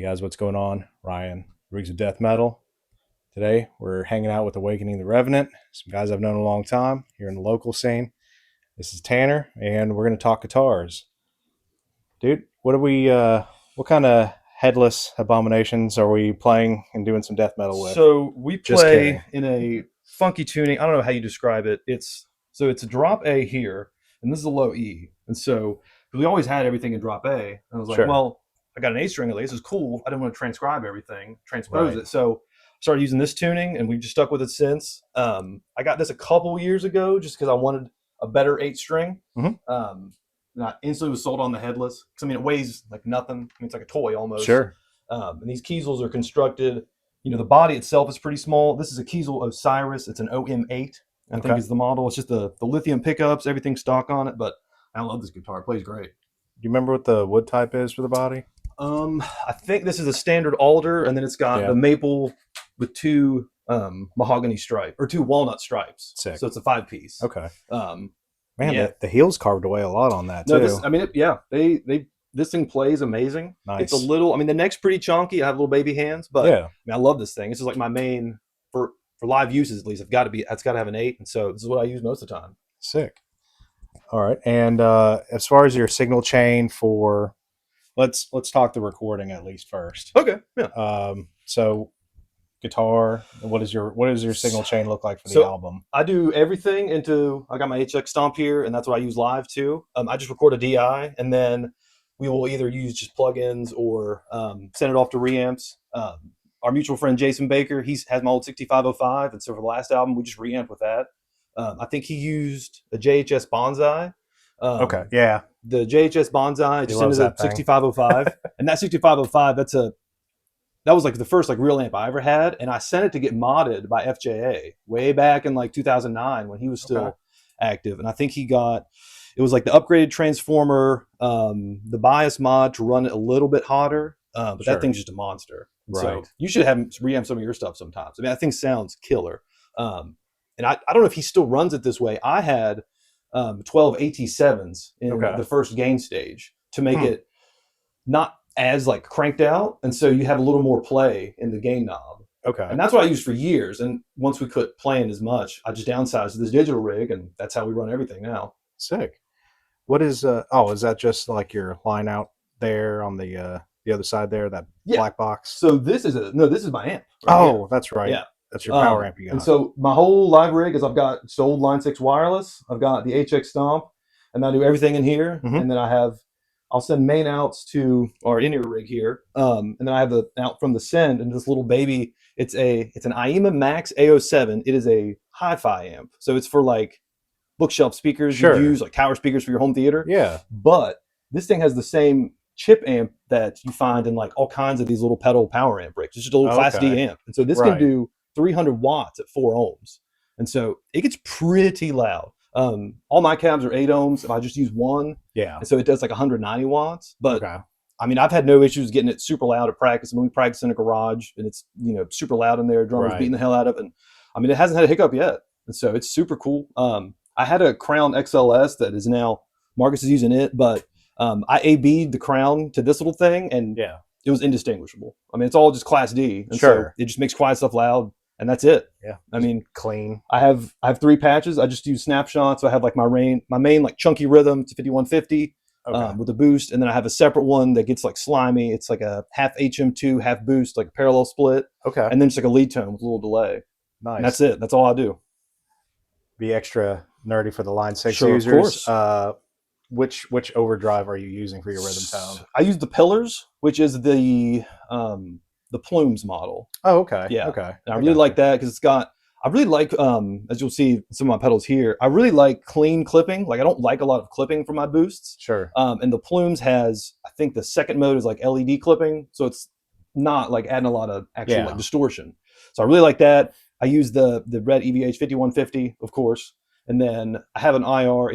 Hey guys, what's going on? Ryan, Rigs of Death Metal. Today we're hanging out with Awakening the Revenant, some guys I've known a long time here in the local scene. This is Tanner, and we're going to talk guitars. Dude, what kind of headless abominations are we playing and doing some death metal with? So we Just play kidding. in a funky tuning. I don't know how you describe it. It's a drop A here, and this is a low E. And so we always had everything in drop A, and I was like, Sure. well, I got an A string at least. It's cool. I didn't want to transcribe everything, transpose Right. it. So I started using this tuning, and we've just stuck with it since. I got this a couple years ago just because I wanted a better 8 string. Mm-hmm. And I instantly was sold on the headless because I mean it weighs like nothing. I mean it's like a toy almost. Sure. And these Kiesels are constructed. You know, the body itself is pretty small. This is a Kiesel Osiris. It's an OM8, I think Okay. is the model. It's just the lithium pickups, everything stock on it. But I love this guitar. It plays great. Do you remember what the wood type is for the body? I think this is a standard alder, and then it's got Yeah. the maple with two mahogany stripe or two walnut stripes. Sick. So it's a 5-piece. Okay. Um, Man, yeah. the heel's carved away a lot on that, No, too. this. I mean, they this thing plays amazing. Nice. It's a little. I mean, the neck's pretty chunky. I have little baby hands, but Yeah. I mean, I love this thing. This is like my main for live uses at least. It's got to have an 8, and so this is what I use most of the time. Sick. All right. And as far as your signal chain for, let's talk the recording at least first. Okay, yeah. So guitar, what does your signal chain look like for the So- album? I do everything into. I got my HX Stomp here, and that's what I use live too. I just record a DI, and then we will either use just plugins or send it off to reamps. Our mutual friend Jason Baker, has my old 6505, and so for the last album, we just reamped with that. I think he used a JHS Bonsai. Okay. Yeah. The JHS Bonsai just into loves the that thing. 6505, and that 6505, that was like the first like real amp I ever had, and I sent it to get modded by FJA way back in like 2009 when he was still active. And I think it was like the upgraded transformer, the bias mod to run it a little bit hotter, but Sure. that thing's just a monster. Right. So you should have him reamp some of your stuff sometimes. I mean, that thing sounds killer. And I don't know if he still runs it this way. I had 12 AT7s in the first gain stage to make it not as like cranked out, and so you have a little more play in the gain knob. Okay. And that's what I used for years. And once we quit playing as much, I just downsized to this digital rig, and that's how we run everything now. Sick. What is is that just like your line out there on the other side there, that black box? So this is my amp. Right here. That's right. Yeah. That's your power amp you got. And so my whole live rig is I've got old Line 6 wireless. I've got the HX Stomp, and I do everything in here. Mhm. And then I'll send main outs to our in-ear rig here. And then I have the out from the send, and this little baby, it's an IEMA Max A07. It is a hi-fi amp. So it's for like bookshelf speakers you use, like tower speakers for your home theater. Yeah. But this thing has the same chip amp that you find in like all kinds of these little pedal power amp rigs. It's just a little Class D amp. And so this can do 300 watts at 4 ohms. And so it gets pretty loud. All my cabs are 8 ohms. If I just use one, and so it does like 190 watts. But I mean, I've had no issues getting it super loud at practice. When we practice in a garage, and it's super loud in there, drummers beating the hell out of it. And I mean, it hasn't had a hiccup yet, and so it's super cool. I had a Crown XLS that is now Marcus is using it, but I AB'd the Crown to this little thing, and it was indistinguishable. I mean, it's all just Class D, and so it just makes quiet stuff loud. And that's it. Yeah. I mean, clean. I have 3 patches. I just use snapshots. So I have like my main like chunky rhythm to 5150 with a boost, and then I have a separate one that gets like slimy. It's like a half HM2, half boost, like a parallel split. Okay. And then just like a lead tone with a little delay. Nice. And that's it. That's all I do. Be extra nerdy for the Line 6 Sure, users. of course. Which overdrive are you using for your rhythm tone? I use the Pillars, which is the Plumes model. Oh, okay. Yeah. Okay. And I really like that because I really like, as you'll see some of my pedals here, I really like clean clipping. Like I don't like a lot of clipping for my boosts. Sure. And the Plumes has, I think the second mode is like LED clipping. So it's not like adding a lot of actual like distortion. So I really like that. I use the red EVH 5150, of course. And then I have an IR.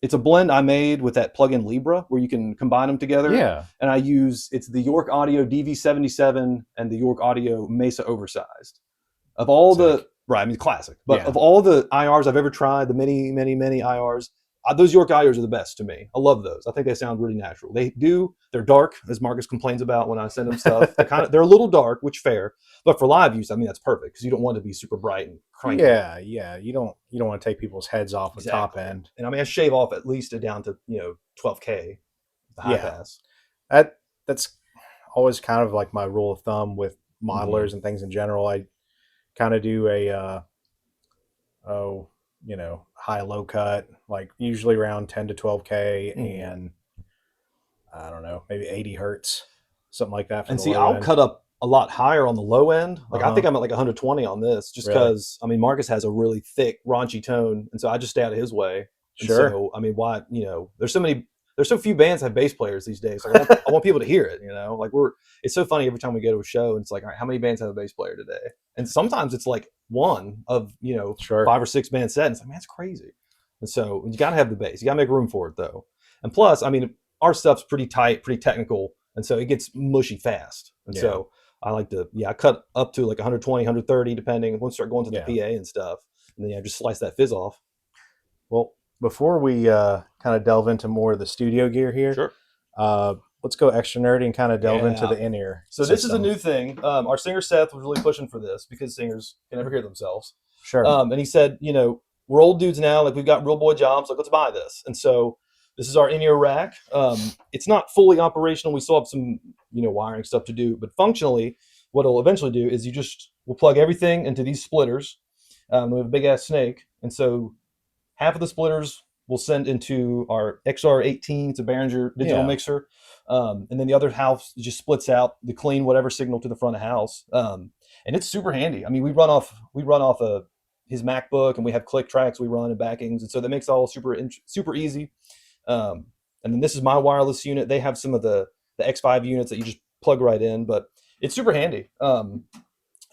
It's a blend I made with that plugin Libra where you can combine them together. Yeah. And it's the York Audio DV77 and the York Audio Mesa Oversized. Of all classic. But of all the IRs I've ever tried, the many, many, many IRs, those York Eyers are the best to me. I love those. I think they sound really natural. They're dark, as Marcus complains about when I send him stuff. They're a little dark, which fair, but for live use, I mean, that's perfect because you don't want to be super bright and cranky. Yeah, yeah. You don't want to take people's heads off with top end. And I mean, I shave off at least down to 12K, the high pass. That's always kind of like my rule of thumb with modelers and things in general. I kind of do a high low cut, like usually around 10 to 12K and I don't know, maybe 80 hertz, something like that. And see, I'll cut up a lot higher on the low end. Like I think I'm at like 120 on this just because, I mean, Marcus has a really thick, raunchy tone. And so I just stay out of his way. And so, I mean, why, there's so few bands that have bass players these days. Like I want people to hear it, like it's so funny every time we go to a show and it's like, all right, how many bands have a bass player today? And sometimes it's like one of, 5 or 6 band set. And it's like, man, it's crazy. And so you got to have the bass. You got to make room for it though. And plus, I mean, our stuff's pretty tight, pretty technical. And so it gets mushy fast. And so I like to, I cut up to like 120, 130, depending. Once start going to the PA and stuff. And then just slice that fizz off. Well, before we kind of delve into more of the studio gear here, let's go extra nerdy and kind of delve into the in-ear. So this is a new thing. Our singer Seth was really pushing for this because singers can never hear themselves. Sure. And he said, we're old dudes now. Like we've got real boy jobs. Like let's buy this. And so this is our in-ear rack. It's not fully operational. We still have some, wiring stuff to do. But functionally, what it'll eventually do is we'll plug everything into these splitters. We have a big ass snake, and so half of the splitters we'll send into our XR18. It's a Behringer digital mixer. And then the other half just splits out the clean whatever signal to the front of house. And it's super handy. I mean, we run off his MacBook, and we have click tracks we run and backings, and so that makes it all super easy. And then this is my wireless unit. They have some of the X5 units that you just plug right in, but it's super handy. And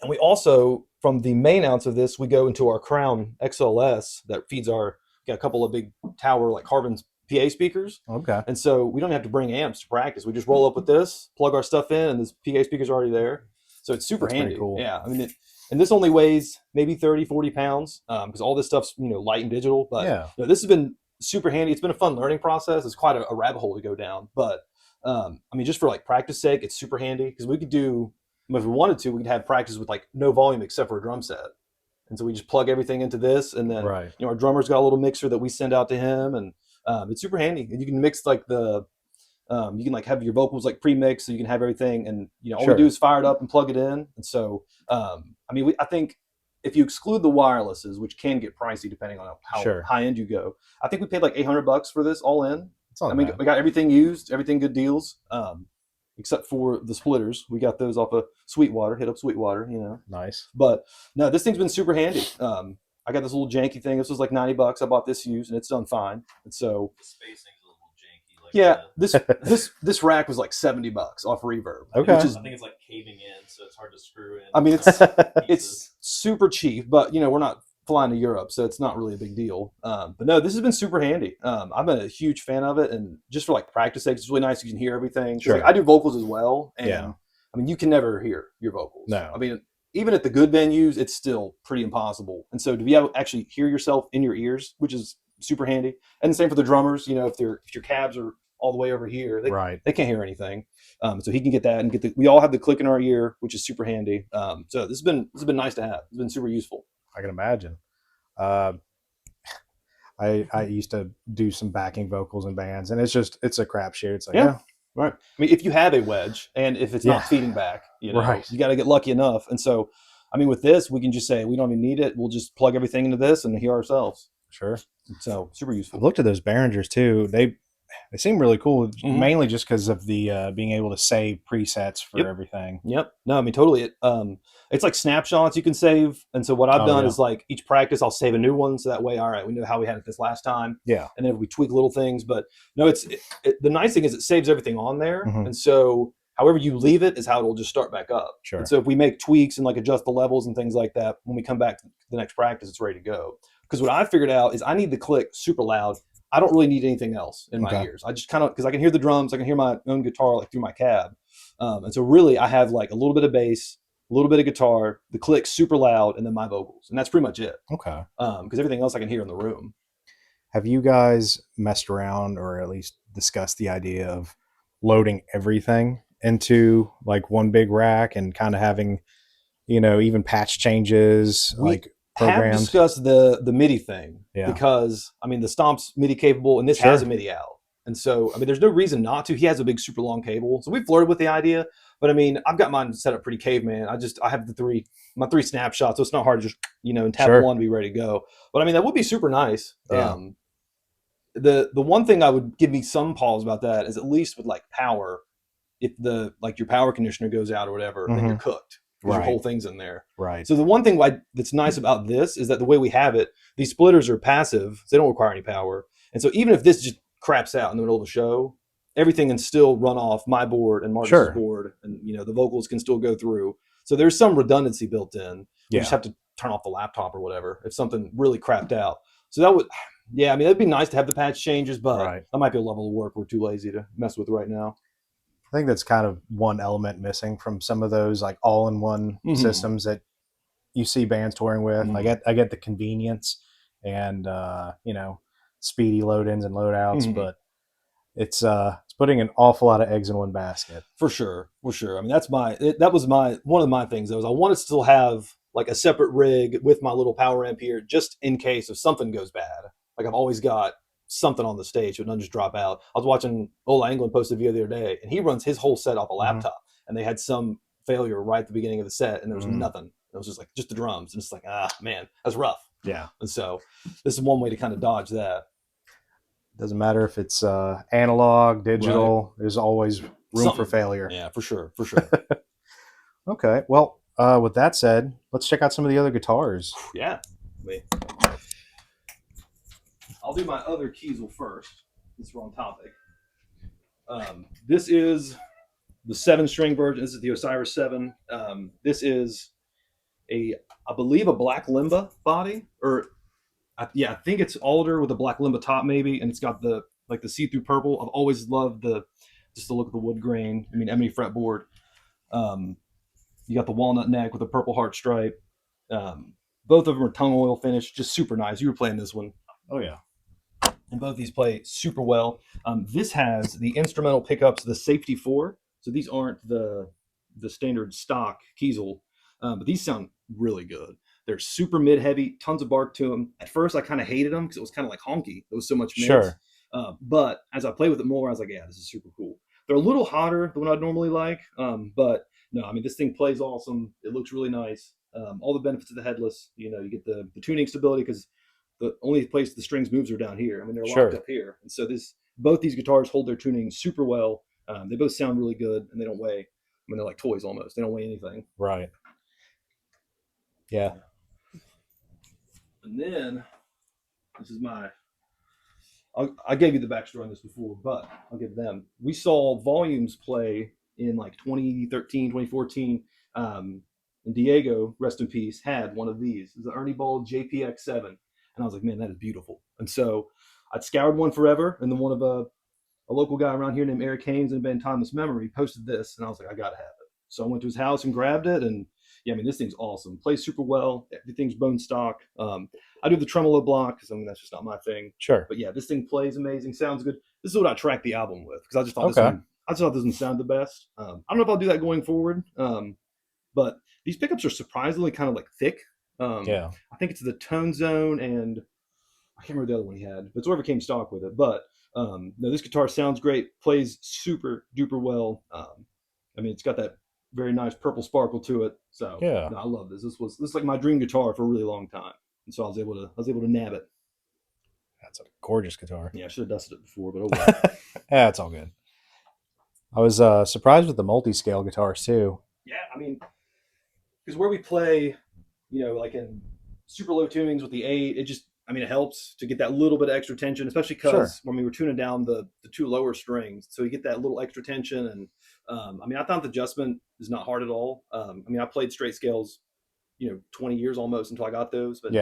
we also, from the main ounce of this, we go into our Crown XLS that feeds got a couple of big tower like carbon PA speakers. Okay. And so we don't have to bring amps to practice. We just roll up with this, plug our stuff in, and this PA speaker's already there. So it's super handy. Pretty cool. Yeah. I mean, and this only weighs maybe 30, 40 pounds because all this stuff's, light and digital. But this has been super handy. It's been a fun learning process. It's quite a rabbit hole to go down. But I mean, just for like practice sake, it's super handy because we could do, if we wanted to, we could have practice with like no volume except for a drum set. And so we just plug everything into this, and then our drummer's got a little mixer that we send out to him, and it's super handy. And you can mix like you can like have your vocals like pre-mixed, so you can have everything, and all we do is fire it up and plug it in. And so I mean, I think if you exclude the wirelesses, which can get pricey depending on how high end you go, I think we paid like $800 for this all in. I mean, we got everything used, everything good deals. Except for the splitters. We got those off of Sweetwater, hit up Sweetwater, Nice. But no, this thing's been super handy. I got this little janky thing. This was like $90. I bought this used, and it's done fine. And so the spacing's a little janky. Like this rack was like $70 off Reverb. Okay. I think it's like caving in, so it's hard to screw in. I mean, it's super cheap, but we're not flying to Europe, so it's not really a big deal. But no, this has been super handy. I've been a huge fan of it, and just for like practice sake, it's really nice. You can hear everything. Like, I do vocals as well, and I mean, you can never hear your vocals. No, I mean, even at the good venues, it's still pretty impossible. And so to be able to actually hear yourself in your ears, which is super handy. And the same for the drummers. If your cabs are all the way over here, they can't hear anything. So he can get that and we all have the click in our ear, which is super handy. So this has been nice to have. It's been super useful. I can imagine. I used to do some backing vocals in bands, and it's a crapshoot. It's like, right. I mean, if you have a wedge and if it's not feeding back, you got to get lucky enough. And so, I mean, with this, we can just say we don't even need it. We'll just plug everything into this and hear ourselves. Sure. So super useful. I've looked at those Behringers too. They seem really cool, mainly just because of the being able to save presets for everything. Yep. No, I mean, totally. It's like snapshots you can save. And so what I've done is like each practice, I'll save a new one. So that way, all right, we know how we had it this last time. Yeah. And then we tweak little things. But no, the nice thing is it saves everything on there. And so however you leave it is how it'll just start back up. Sure. And so if we make tweaks and like adjust the levels and things like that, when we come back to the next practice, it's ready to go. Because what I figured out is I need the click super loud. I don't really need anything else in my ears. I just kind of, because I can hear the drums, I can hear my own guitar like through my cab. And so really I have like a little bit of bass, a little bit of guitar, the click super loud, and then my vocals. And that's pretty much it. Okay. Because everything else I can hear in the room. Have you guys messed around or at least discussed the idea of loading everything into like one big rack and kind of having, even patch changes We like have programmed? discussed the MIDI thing Yeah. because I mean the Stomp's MIDI capable and this has a MIDI out. And so, I mean, there's no reason not to. He has a big, super long cable. So we flirted with the idea. But I mean, I've got mine set up pretty caveman. I have my three snapshots. So it's not hard to just, and tap one to be ready to go. But I mean, that would be super nice. Yeah. The one thing I would give me some pause about that is at least with like power, if your power conditioner goes out or whatever, then you're cooked because your whole thing's in there. Right. So the one thing that's nice about this is that the way we have it, these splitters are passive, so they don't require any power. And so even if this just craps out in the middle of a show, everything can still run off my board and Marcus's board, and the vocals can still go through. So there's some redundancy built in. You just have to turn off the laptop or whatever if something really crapped out. So that would, I mean, it'd be nice to have the patch changes, but that might be a level of work we're too lazy to mess with right now. I think that's kind of one element missing from some of those like all-in-one systems that you see bands touring with. I get the convenience and speedy load-ins and load-outs, but it's putting an awful lot of eggs in one basket. For sure. I mean, that was one of my things though, is I wanted to still have like a separate rig with my little power amp here, just in case if something goes bad. Like I've always got something on the stage so it doesn't just drop out. I was watching Ola Englund post a video the other day, and he runs his whole set off a laptop, and they had some failure right at the beginning of the set, and there was nothing. It was just like just the drums, and it's like, man, that's rough. Yeah. And so this is one way to kind of dodge that. Doesn't matter if it's analog, digital. There's always room for failure. Yeah, for sure. Okay. Well, with that said, let's check out some of the other guitars. Yeah. Wait. I'll do my other Kiesel first, since we're on topic. This is the 7-string version. This is the Osiris 7. This is I believe a black Limba body, or I think it's alder with a black Limba top maybe, and it's got the see-through purple. I've always loved just the look of the wood grain. I mean, ebony fretboard. You got the walnut neck with a purple heart stripe. Both of them are tongue oil finish, just super nice. You were playing this one. Oh yeah. And both these play super well. This has the instrumental pickups, the Safety 4. So these aren't the standard stock Kiesel, but these sound really good. They're super mid-heavy, tons of bark to them. At first, I kind of hated them because it was kind of like honky. There was so much mids. But as I play with it more, I was like, yeah, this is super cool. They're a little hotter than what I'd normally like, but no, I mean, this thing plays awesome. It looks really nice. All the benefits of the headless. You get the tuning stability because the only place the strings moves are down here. I mean, they're locked up here. And so both these guitars hold their tuning super well. They both sound really good, and they don't weigh. I mean, they're like toys almost. They don't weigh anything. Right. Yeah. And then this is I gave you the backstory on this before, but I'll give them. We saw Volumes play in like 2013, 2014. And Diego, rest in peace, had one of these. It was the Ernie Ball JPX7. And I was like, man, that is beautiful. And so I'd scoured one forever. And then one of a local guy around here named Eric Haynes in the band Timeless Memory posted this. And I was like, I got to have it. So I went to his house and grabbed it. And yeah, I mean, this thing's awesome. Plays super well. Everything's bone stock. I do the tremolo block because I mean that's just not my thing. Sure. But yeah, this thing plays amazing. Sounds good. This is what I tracked the album with because I just thought this one sound the best. I don't know if I'll do that going forward. But these pickups are surprisingly kind of like thick. I think it's the Tone Zone, and I can't remember the other one he had, but it's whatever came stock with it. But no, this guitar sounds great. Plays super duper well. I mean, it's got that very nice purple sparkle to it. So no, I love this. This is like my dream guitar for a really long time, and so I was able to nab it. That's a gorgeous guitar. Yeah, I should have dusted it before, but oh well. Yeah, it's all good. I was surprised with the multi-scale guitars too. Yeah, I mean, because where we play, like in super low tunings with the 8, it helps to get that little bit of extra tension, especially because when we were tuning down the 2 lower strings, so you get that little extra tension. And I mean, I thought the adjustment is not hard at all. I mean, I played straight scales, 20 years almost until I got those. But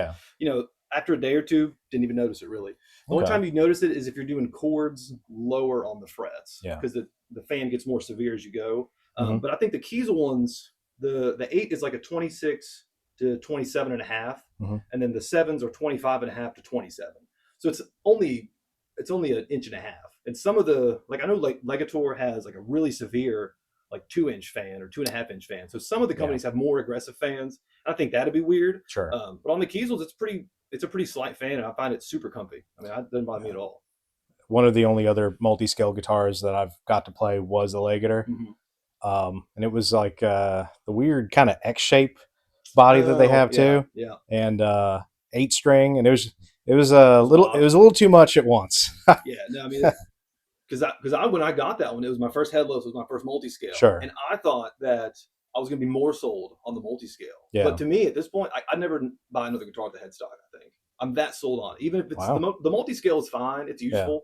after a day or two, didn't even notice it really. The only time you notice it is if you're doing chords lower on the frets, because the fan gets more severe as you go. But I think the Kiesel ones, the 8 is like a 26 to 27 and a half, and then the 7s are 25 and a half to 27. So it's only an inch and a half. And some of the, like, I know like Legator has like a really severe like 2-inch fan or 2.5-inch fan. So some of the companies have more aggressive fans. I think that'd be weird. Sure. But on the Kiesels, it's a pretty slight fan, and I find it super comfy. I mean, it doesn't bother me at all. One of the only other multi-scale guitars that I've got to play was the Legator. And it was like the weird kind of X-shape body that they have too. Yeah. And 8-string, and it was a little too much at once. Yeah, no, I mean, because when I got that one, it was my first headless, it was my first multi-scale. Sure. And I thought that I was going to be more sold on the multi-scale. Yeah. But to me, at this point, I'd never buy another guitar with the headstock, I think. I'm that sold on it. Even if it's the multi-scale is fine, it's useful.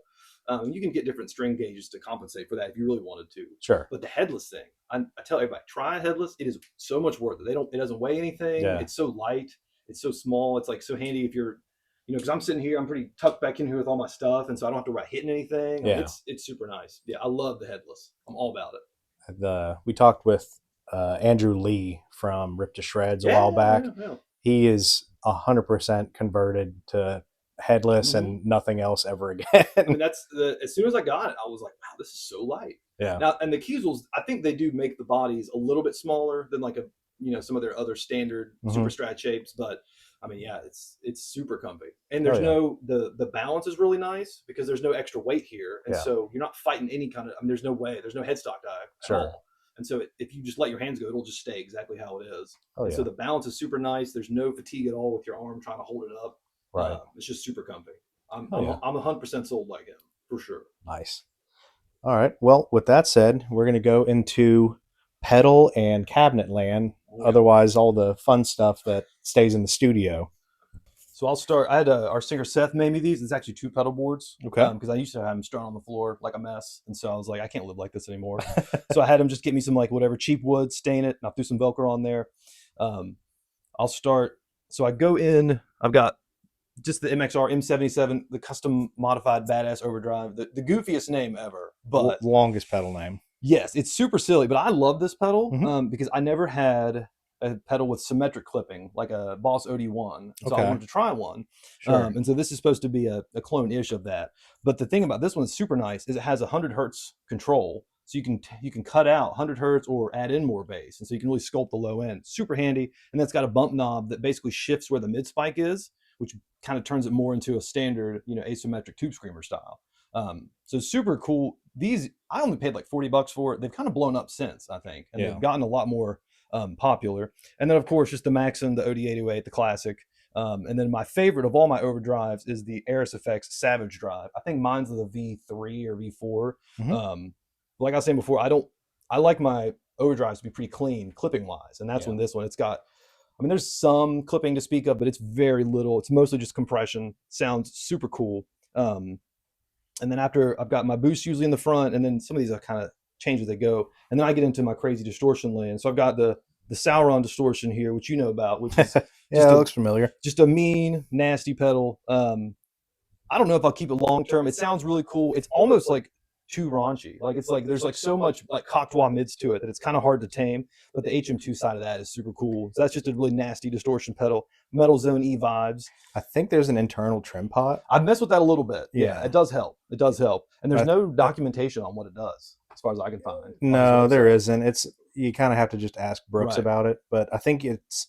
You can get different string gauges to compensate for that if you really wanted to. Sure. But the headless thing, I tell everybody, try a headless. It is so much worth it. It doesn't weigh anything. Yeah. It's so light. It's so small. It's like so handy if you're, because I'm sitting here, I'm pretty tucked back in here with all my stuff, and so I don't have to worry about hitting anything. Yeah. It's super nice. Yeah, I love the headless. I'm all about it. We talked with Andrew Lee from Rip to Shreds a while back. Yeah. He is 100% converted to headless and nothing else ever again. I mean, as soon as I got it, I was like, wow, this is so light. Yeah. Now, and the Kiesels, I think they do make the bodies a little bit smaller than like some of their other standard super strat shapes, but I mean, yeah, it's super comfy, and there's the balance is really nice because there's no extra weight here, and so you're not fighting any kind of. I mean, there's no headstock dive at all, and so if you just let your hands go, it'll just stay exactly how it is. So the balance is super nice. There's no fatigue at all with your arm trying to hold it up. Right, it's just super comfy. I'm 100% sold like him for sure. Nice. All right. Well, with that said, we're going to go into pedal and cabinet land. Otherwise, all the fun stuff that stays in the studio. So I'll start. I had our singer Seth made me these. It's actually 2 pedal boards. Okay. Because I used to have them strewn on the floor like a mess, and so I was like, I can't live like this anymore. So I had him just get me some like whatever cheap wood, stain it, and I threw some Velcro on there. I'll start. So I go in. I've got just the MXR M77, the custom modified badass overdrive, the goofiest name ever, but longest pedal name. Yes, it's super silly, but I love this pedal because I never had a pedal with symmetric clipping like a Boss OD1, so I wanted to try one. Sure. And so this is supposed to be a clone-ish of that. But the thing about this one that's super nice is it has 100 hertz control, so you can cut out 100 hertz or add in more bass, and so you can really sculpt the low end. Super handy, and that's got a bump knob that basically shifts where the mid spike is, which kind of turns it more into a standard, asymmetric tube screamer style. So super cool. These I only paid like $40 for it. They've kind of blown up since, I think, and they've gotten a lot more popular. And then of course just the Maxim, the OD808, the classic. And then my favorite of all my overdrives is the Aris Effects Savage Drive. I think mine's the V3 or V4. Like I was saying before, I like my overdrives to be pretty clean clipping wise, and that's when this one, it's got. I mean, there's some clipping to speak of, but it's very little. It's mostly just compression. Sounds super cool. And then after I've got my boost usually in the front, and then some of these I kind of change as they go. And then I get into my crazy distortion land. So I've got the Sauron distortion here, which you know about, which is it looks familiar. Just a mean, nasty pedal. I don't know if I'll keep it long term. It sounds really cool. It's almost like too raunchy. Like it's like there's like so much like cocktail mids to it that it's kind of hard to tame. But the HM2 side of that is super cool. So that's just a really nasty distortion pedal. Metal Zone E vibes. I think there's an internal trim pot. I've messed with that a little bit. Yeah, it does help. It does help. And there's no documentation on what it does, as far as I can find. No, there isn't. You kind of have to just ask Brooks about it. But I think it's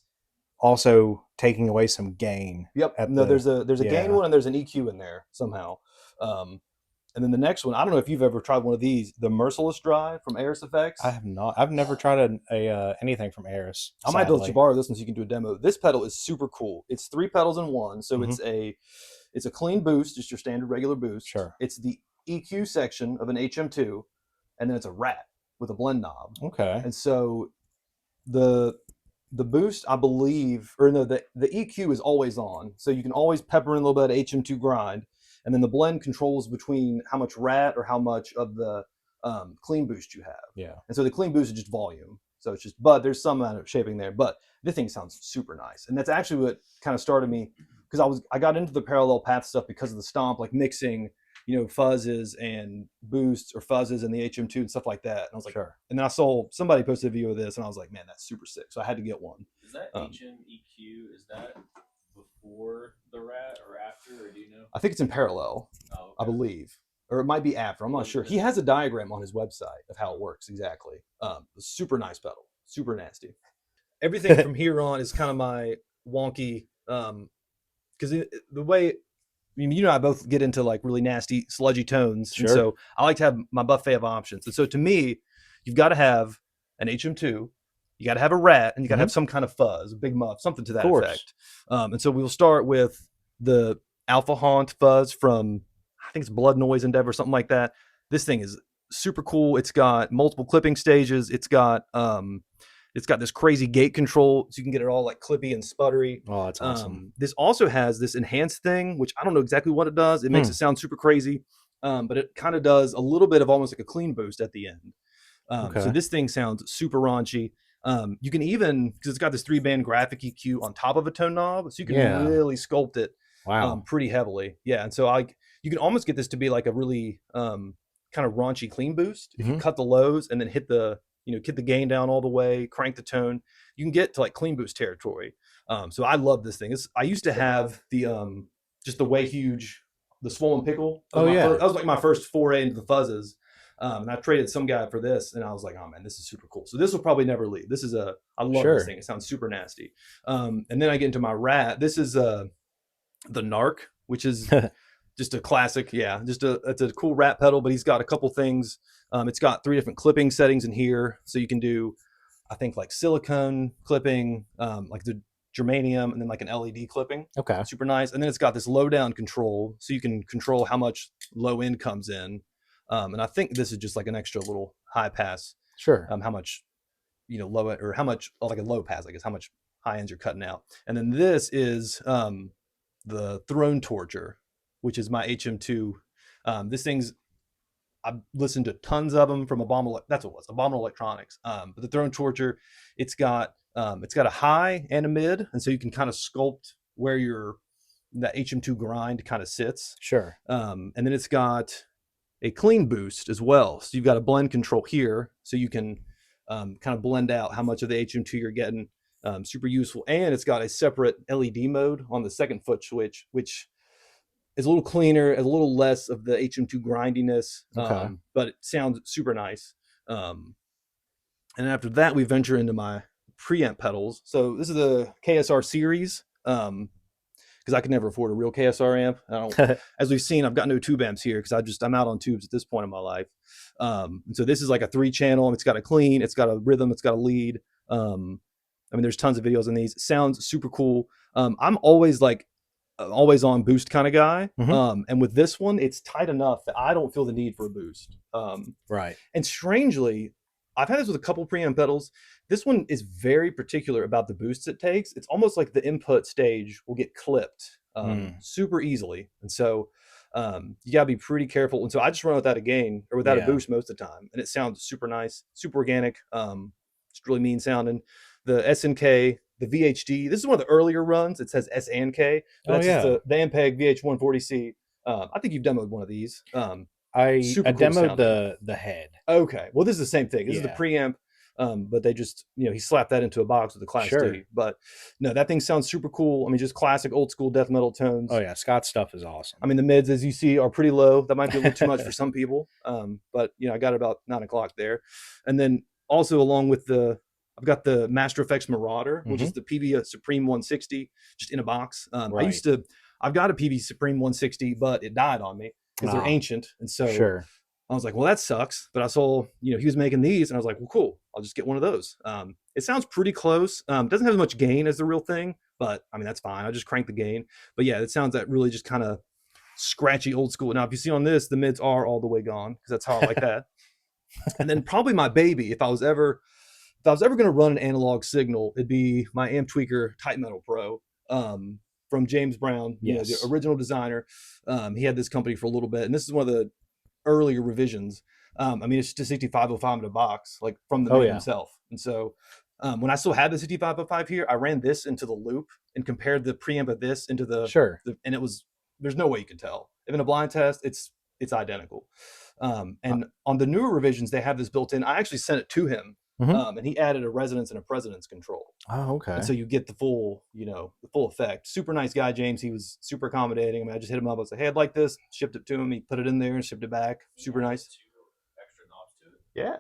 also taking away some gain. Yep. There's a gain one and there's an EQ in there somehow. And then the next one, I don't know if you've ever tried one of these, the Merciless Drive from Aris Effects. I have not. I've never tried anything from Aris. I might let you borrow this one so you can do a demo. This pedal is super cool. It's 3 pedals in one, so it's a clean boost, just your standard regular boost. Sure. It's the EQ section of an HM2, and then it's a rat with a blend knob. Okay. And so the boost, I believe, or no, the EQ is always on, so you can always pepper in a little bit of HM2 grind. And then the blend controls between how much rat or how much of the clean boost you have. Yeah. And so the clean boost is just volume. So it's just, but there's some amount of shaping there. But this thing sounds super nice. And that's actually what kind of started me, because I got into the parallel path stuff because of the stomp, like mixing, fuzzes and boosts or fuzzes and the HM2 and stuff like that. And I was like, sure. And then I saw somebody posted a video of this and I was like, man, that's super sick. So I had to get one. Is that HM EQ, is that before the rat or after, or do you know? I think it's in parallel. Oh, okay. I believe, or it might be after. I'm not sure. He has a diagram on his website of how it works exactly. Super nice pedal, super nasty. Everything from here on is kind of my wonky, because the way, I mean, you and I both get into like really nasty, sludgy tones, Sure. and so I like to have my buffet of options. And so to me, you've got to have an HM2, you got to have a rat, and you got to have some kind of fuzz, a big muff, something to that effect. And so we'll start with the Alpha Haunt fuzz from, I think it's Blood Noise Endeavor, something like that. This thing is super cool. It's got multiple clipping stages. It's got this crazy gate control, so you can get it all like clippy and sputtery. Oh, that's awesome. This also has this enhanced thing, which I don't know exactly what it does. It makes it sound super crazy, but it kind of does a little bit of almost like a clean boost at the end. So this thing sounds super raunchy. You can even, because it's got this 3-band graphic EQ on top of a tone knob, so you can really sculpt it pretty heavily. Yeah, and so you can almost get this to be like a really kind of raunchy clean boost. If you cut the lows and then hit the gain down all the way, crank the tone, you can get to like clean boost territory. So I love this thing. I used to have the just the way huge, the swollen pickle. That was like my first foray into the fuzzes. And I traded some guy for this, and I was like, oh man, this is super cool. So this will probably never leave. I love this thing. It sounds super nasty. And then I get into my rat. This is the Narc, which is just a classic. Yeah, it's a cool rat pedal, but he's got a couple things. It's got 3 different clipping settings in here, so you can do, I think, like silicone clipping, like the germanium, and then like an LED clipping. Okay, super nice. And then it's got this low down control, so you can control how much low end comes in. And I think this is just like an extra little high pass. Sure. How much, low, or how much, like a low pass, I guess, how much high ends you're cutting out. And then this is the Throne Torture, which is my HM2. This thing's, I've listened to tons of them from Abominable. That's what it was, Abominable Electronics. But the Throne Torture, it's got a high and a mid, and so you can kind of sculpt where that HM2 grind kind of sits. Sure. And then it's got a clean boost as well. So you've got a blend control here, so you can kind of blend out how much of the HM2 you're getting. Super useful. And it's got a separate LED mode on the second foot switch, which is a little cleaner, a little less of the HM2 grindiness, but it sounds super nice. And after that, we venture into my preamp pedals. So this is the KSR series, because I could never afford a real KSR amp. I don't, as we've seen, I've got no tube amps here because I'm out on tubes at this point in my life. And so this is like a 3-channel. It's got a clean, it's got a rhythm, it's got a lead. I mean, there's tons of videos on these. It sounds super cool. I'm always like always on boost kind of guy. And with this one, it's tight enough that I don't feel the need for a boost. Right. And strangely, I've had this with a couple preamp pedals. This one is very particular about the boosts it takes. It's almost like the input stage will get clipped super easily. And so you gotta be pretty careful. And so I just run without a gain or without a boost most of the time. And it sounds super nice, super organic. It's really mean sounding. The SNK, the VHD, this is one of the earlier runs. It says SNK. That's just the Ampeg VH140C. I think you've demoed one of these. I demoed the head. Okay. Well, this is the same thing. This is the preamp, but they just, he slapped that into a box with a Class D. But no, that thing sounds super cool. I mean, just classic old school death metal tones. Oh, yeah. Scott's stuff is awesome. I mean, the mids, as you see, are pretty low. That might be a little too much for some people. But, I got about 9 o'clock there. And then also along with I've got the Master Effects Marauder, which is the PV Supreme 160, just in a box. I've got a PV Supreme 160, but it died on me because they're ancient. And so I was like, well, that sucks. But I saw, he was making these, and I was like, well, cool. I'll just get one of those. It sounds pretty close. Doesn't have as much gain as the real thing, but I mean, that's fine. I'll just crank the gain. But yeah, it sounds that really just kind of scratchy old school. Now, if you see on this, the mids are all the way gone because that's how I like that. And then probably my baby, if I was ever going to run an analog signal, it'd be my Amp Tweaker Type Metal Pro from James Brown, the original designer. He had this company for a little bit, and this is one of the earlier revisions. I mean, it's just a 6505 in a box, like from the man himself. And so when I still had the 6505 here, I ran this into the loop and compared the preamp of this into and it was, there's no way you can tell. If in a blind test, it's identical. And on the newer revisions, they have this built in. I actually sent it to him and he added a resonance and a presonance control. Oh, okay. And so you get the full, the full effect. Super nice guy, James. He was super accommodating. I mean, I just hit him up. I was like, hey, I'd like this. Shipped it to him. He put it in there and shipped it back. Super nice. 2 extra knobs to it. Yeah.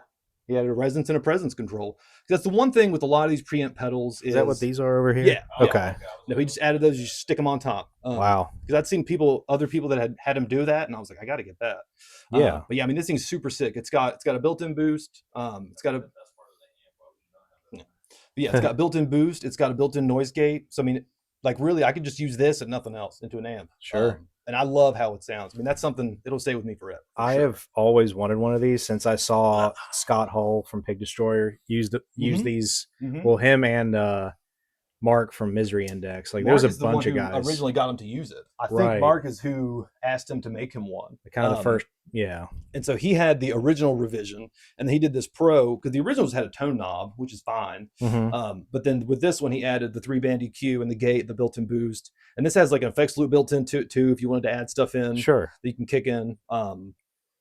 He had a resonance and a presence control. That's the one thing with a lot of these preamp pedals. Is that what these are over here? Yeah. Okay. Yeah. No, he just added those. You stick them on top. Wow. Because I'd seen other people that had him do that, and I was like, I got to get that. Yeah. But yeah, I mean, this thing's super sick. It's got a built-in boost. It's got a yeah, it's got built-in boost. It's got a built-in noise gate. So I mean, like really, I could just use this and nothing else into an amp. Sure. And I love how it sounds. I mean, that's something it'll stay with me forever. I have always wanted one of these since I saw Scott Hull from Pig Destroyer use these. Well, him and Mark from Misery Index. Like Mark there's a the bunch one of who guys. originally got him to use it. I think Right. Mark is who asked him to make him one. Kind of the first, yeah. And so he had the original revision, and he did this pro because the originals had a tone knob, which is fine. But then with this one, he added the 3-band EQ and the gate, the built-in boost, and this has like an effects loop built into it too. If you wanted to add stuff in, Sure, that you can kick in.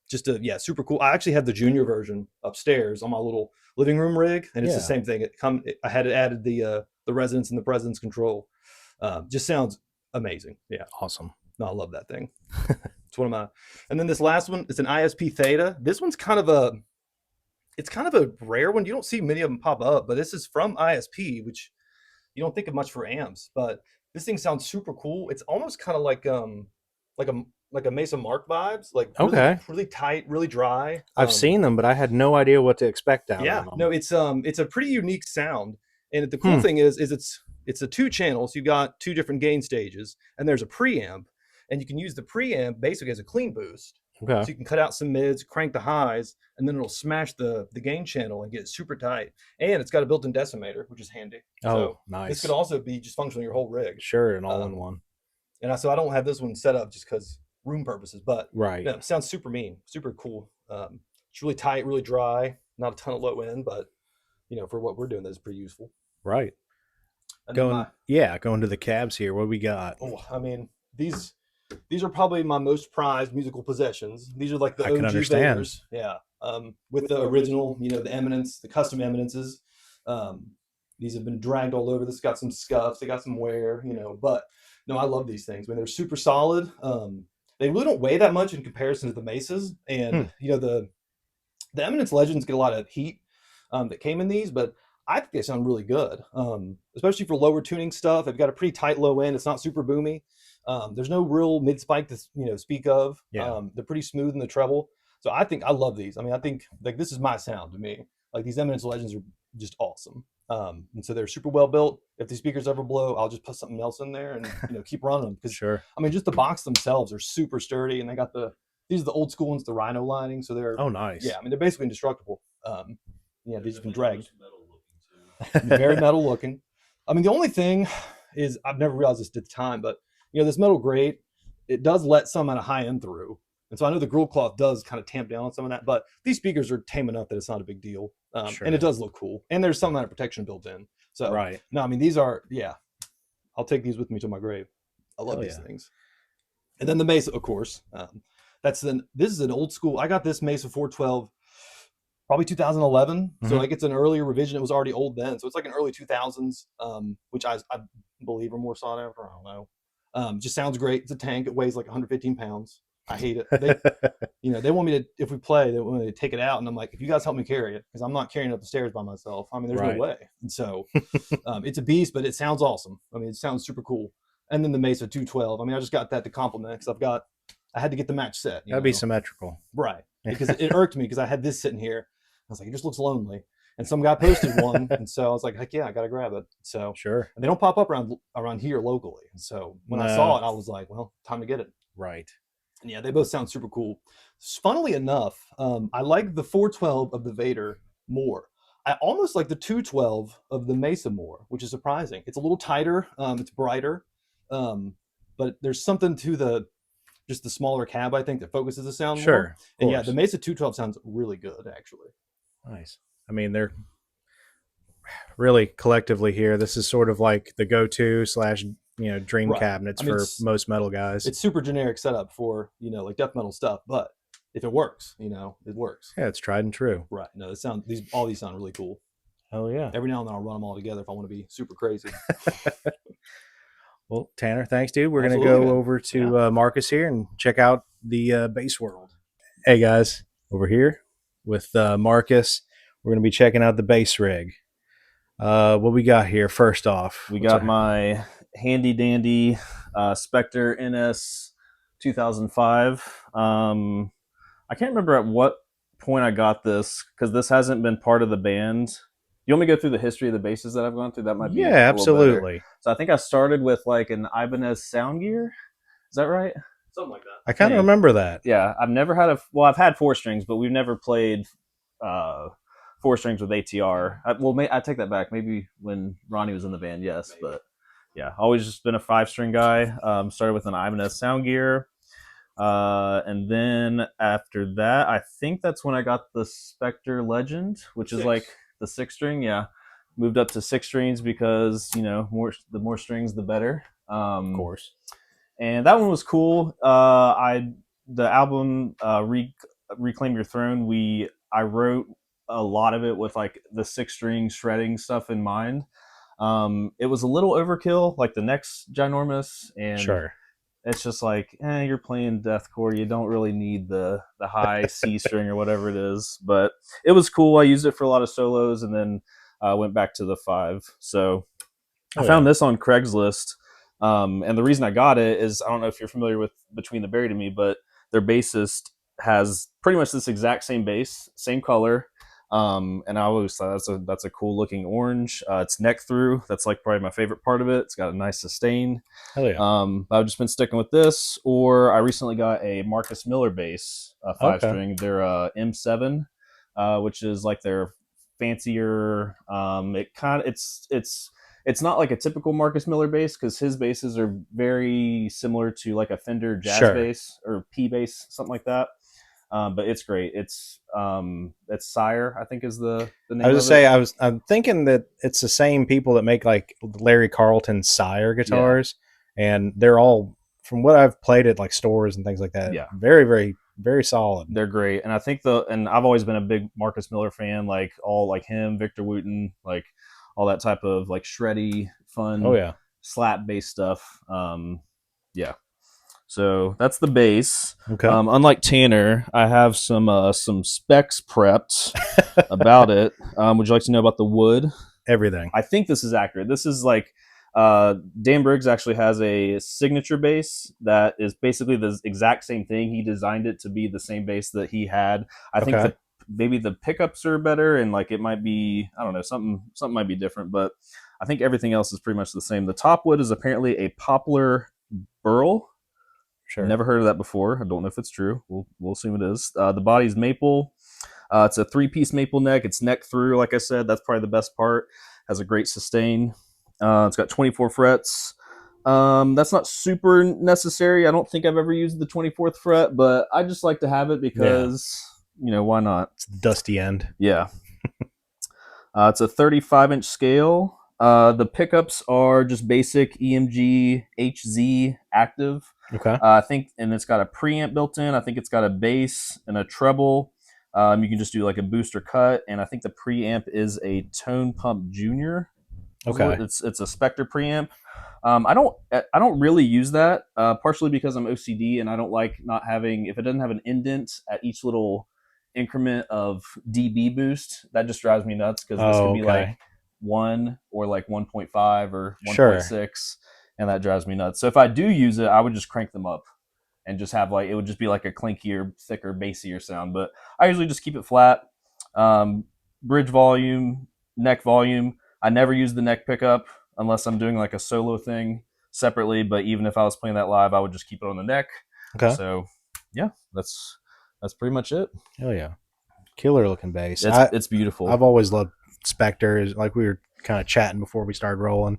Super cool. I actually have the junior version upstairs on my little living room rig, and it's the same thing. I had it added the resonance and the presence control. Just sounds amazing. Yeah, awesome. No, I love that thing. It's one of my. And then this last one, it's an ISP Theta. This one's kind of a rare one. You don't see many of them pop up, but this is from ISP, which you don't think of much for amps. But this thing sounds super cool. It's almost kind of like a Mesa Mark vibes, like really tight, really dry. I've seen them, but I had no idea what to expect out of them. No, it's a pretty unique sound. And the cool thing is it's a 2-channel, so you've got 2 different gain stages, and there's a preamp, and you can use the preamp basically as a clean boost. Okay. So you can cut out some mids, crank the highs, and then it'll smash the gain channel and get it super tight. And it's got a built-in decimator, which is handy. Oh, so nice. This could also be just functional your whole rig. Sure, an all-in-one. And so I don't have this one set up just because room purposes, but right. It sounds super mean, super cool. It's really tight, really dry, not a ton of low end, but for what we're doing, that's pretty useful. Right. And going to the cabs here. What do we got? Oh, I mean, these are probably my most prized musical possessions. These are like the OG Vaders. Yeah. With the original, the Eminence, the custom Eminences. These have been dragged all over. This got some scuffs, they got some wear, but no, I love these things. I mean, they're super solid. They really don't weigh that much in comparison to the Mesas. And the Eminence Legends get a lot of heat that came in these, but I think they sound really good, especially for lower tuning stuff. They've got a pretty tight low end. It's not super boomy. There's no real mid spike to speak of. Yeah. They're pretty smooth in the treble. So I think I love these. I mean, I think like this is my sound to me. Like these Eminence Legends are just awesome. And so they're super well built. If these speakers ever blow, I'll just put something else in there and keep running them. Because sure. I mean, just the box themselves are super sturdy, and they got these are the old school ones, the Rhino lining. So they're nice. Yeah, I mean they're basically indestructible. They've just been dragged. Very metal looking. I mean, the only thing is I've never realized this at the time, but this metal grate, it does let some at a high end through. And so I know the grill cloth does kind of tamp down on some of that, but these speakers are tame enough that it's not a big deal. Sure. And it does look cool. And there's some amount of protection built in. So right. No, I mean, these are, I'll take these with me to my grave. I love these things. And then the Mesa, of course. This is an old school. I got this Mesa 412 probably 2011. So like it's an earlier revision. It was already old then. So it's like an early 2000s, which I believe are more sought after. I don't know. Just sounds great. It's a tank. It weighs like 115 pounds. I hate it. They want me to, if we play, they want me to take it out. And I'm like, if you guys help me carry it, because I'm not carrying it up the stairs by myself. I mean, there's no way. And so it's a beast, but it sounds awesome. I mean, it sounds super cool. And then the Mesa 212. I mean, I just got that to compliment because I had to get the match set. That'd be symmetrical. Right. Because it irked me because I had this sitting here. I was like, it just looks lonely. And some guy posted one. And so I was like, heck yeah, I got to grab it. So sure. And they don't pop up around here locally. And so when I saw it, I was like, well, time to get it. Right. And yeah, they both sound super cool. Funnily enough, I like the 412 of the Vader more. I almost like the 212 of the Mesa more, which is surprising. It's a little tighter. It's brighter. But there's something to just the smaller cab, I think, that focuses the sound more. And yeah, the Mesa 212 sounds really good, actually. Nice. I mean, they're really collectively here. This is sort of like the go-to / dream cabinets for most metal guys. It's super generic setup for, like death metal stuff, but if it works, it works. Yeah, it's tried and true. Right. No, all these sound really cool. Hell yeah. Every now and then I'll run them all together if I want to be super crazy. Well, Tanner, thanks, dude. We're going to Absolutely, go man. over to Marcus here and check out the bass world. Hey, guys, over here with Marcus, we're going to be checking out the bass rig. What we got here, first off? We got my handy dandy Spectre NS 2005. I can't remember at what point I got this because this hasn't been part of the band. You want me to go through the history of the basses that I've gone through? That might be absolutely. So I think I started with like an Ibanez Sound Gear. Is that right? Something like that. I kind of remember that. Yeah, I've never had I've had 4 strings, but we've never played 4 strings with ATR. I take that back. Maybe when Ronnie was in the band, yes. Maybe. But yeah, always just been a 5-string guy. Started with an Ibanez Sound Gear. And then after that, I think that's when I got the Spectre Legend, which is like the 6-string. Yeah, moved up to 6 strings because the more strings, the better. Of course. And that one was cool. The album Reclaim Your Throne. I wrote a lot of it with like the 6-string shredding stuff in mind. It was a little overkill, like the neck's ginormous, and sure. It's just like, you're playing deathcore. You don't really need the high C string or whatever it is. But it was cool. I used it for a lot of solos, and then went back to the 5. So I found this on Craigslist. And the reason I got it is, I don't know if you're familiar with Between the Buried and Me, but their bassist has pretty much this exact same bass, same color. And I always thought that's a cool looking orange. It's neck through. That's like probably my favorite part of it. It's got a nice sustain. Hell yeah. I've just been sticking with this. Or I recently got a Marcus Miller bass, 5-string. They're M7, which is like their fancier. It's not like a typical Marcus Miller bass because his basses are very similar to like a Fender Jazz bass or P bass, something like that. But it's great. It's Sire, I think is the name. I was gonna say I'm thinking that it's the same people that make like Larry Carlton Sire guitars, and they're all, from what I've played at like stores and things like that, very, very, very solid. They're great, and I think and I've always been a big Marcus Miller fan, like all like him, Victor Wooten, like all that type of like shreddy, fun, slap bass stuff. So that's the bass. Okay. Unlike Tanner, I have some specs prepped about it. Would you like to know about the wood? Everything. I think this is accurate. This is like Dan Briggs actually has a signature bass that is basically the exact same thing. He designed it to be the same bass that he had. I think maybe the pickups are better, and like it might be, I don't know, something might be different, but I think everything else is pretty much the same. The top wood is apparently a poplar burl. Sure. Never heard of that before. I don't know if it's true. We'll assume it is. The body's maple. It's a 3-piece maple neck. It's neck through, like I said. That's probably the best part. Has a great sustain. It's got 24 frets. That's not super necessary. I don't think I've ever used the 24th fret, but I just like to have it because, why not? It's the dusty end. Yeah. It's a 35-inch scale. The pickups are just basic EMG HZ active. Okay. I think, and it's got a preamp built in. I think it's got a bass and a treble. You can just do like a booster cut, and I think the preamp is a Tone Pump Junior. Okay. It's a Spectre preamp. I don't really use that, partially because I'm OCD and I don't like not having, if it doesn't have an indent at each little increment of dB boost, that just drives me nuts because this could be like 1 or like 1.5 or 1.6, and that drives me nuts. So if I do use it, I would just crank them up and just have like, it would just be like a clinkier, thicker, bassier sound. But I usually just keep it flat. Bridge volume, neck volume. I never use the neck pickup unless I'm doing like a solo thing separately. But even if I was playing that live, I would just keep it on the neck. Okay. So yeah, that's pretty much it. Hell yeah. Killer looking bass. It's beautiful. I've always loved Spectre. Like we were kind of chatting before we started rolling.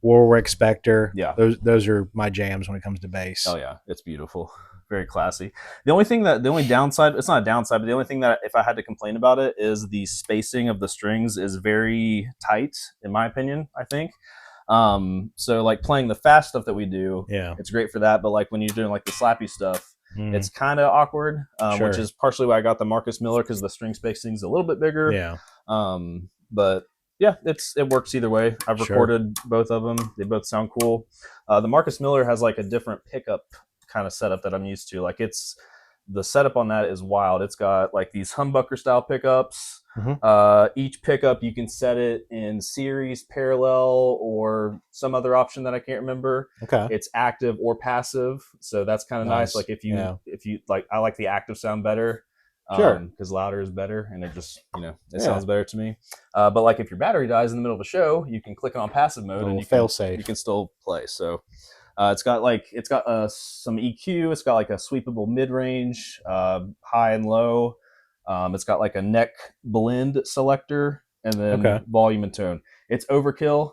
Warwick, Spectre. Yeah. Those are my jams when it comes to bass. Oh yeah, it's beautiful. Very classy. The only downside, it's not a downside, but the only thing that if I had to complain about it is the spacing of the strings is very tight, in my opinion, I think. So like playing the fast stuff that we do, it's great for that. But like when you're doing like the slappy stuff, it's kind of awkward, Sure. which is partially why I got the Marcus Miller, because the string spacing's a little bit bigger. Yeah. But yeah, it works either way. I've recorded both of them. They both sound cool. The Marcus Miller has like a different pickup kind of setup that I'm used to. Like the setup on that is wild. It's got like these humbucker style pickups. Each pickup you can set it in series, parallel, or some other option that I can't remember. Okay. It's active or passive, so that's kind of nice. Like if you like, I like the active sound better. Because louder is better, and it just, it sounds better to me. But like if your battery dies in the middle of a show, you can click on passive mode and you can still play. So it's got some EQ. It's got like a sweepable mid range, high and low. It's got like a neck blend selector, and then volume and tone. It's overkill.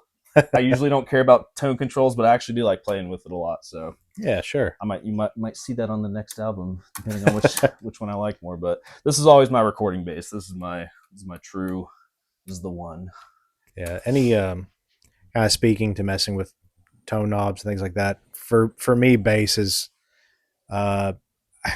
I usually don't care about tone controls, but I actually do like playing with it a lot. So yeah, sure. You might see that on the next album, depending on which one I like more. But this is always my recording base. This is the one. Yeah. Any kind of speaking to messing with tone knobs and things like that. For me, bass is I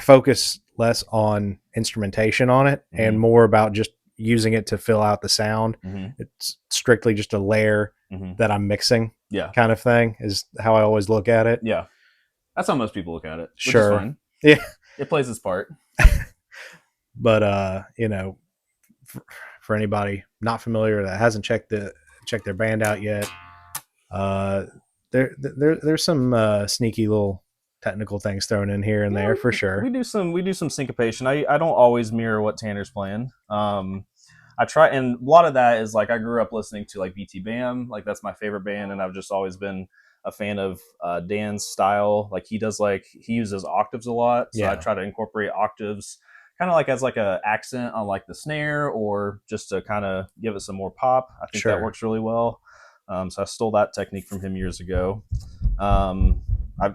focus less on instrumentation on it and more about just using it to fill out the sound. It's strictly just a layer that I'm mixing, kind of thing is how I always look at it. Yeah, that's how most people look at it. Which sure, is fine. Yeah, it plays its part. But for anybody not familiar that hasn't checked their band out yet, there's some sneaky little technical things thrown in here and there for sure. We do some syncopation. I don't always mirror what Tanner's playing. I try, and a lot of that is like I grew up listening to like BT Bam, like that's my favorite band, and I've just always been a fan of Dan's style. Like he uses octaves a lot, so I try to incorporate octaves kind of like as like a accent on like the snare, or just to kind of give it some more pop. I think that works really well. So I stole that technique from him years ago. I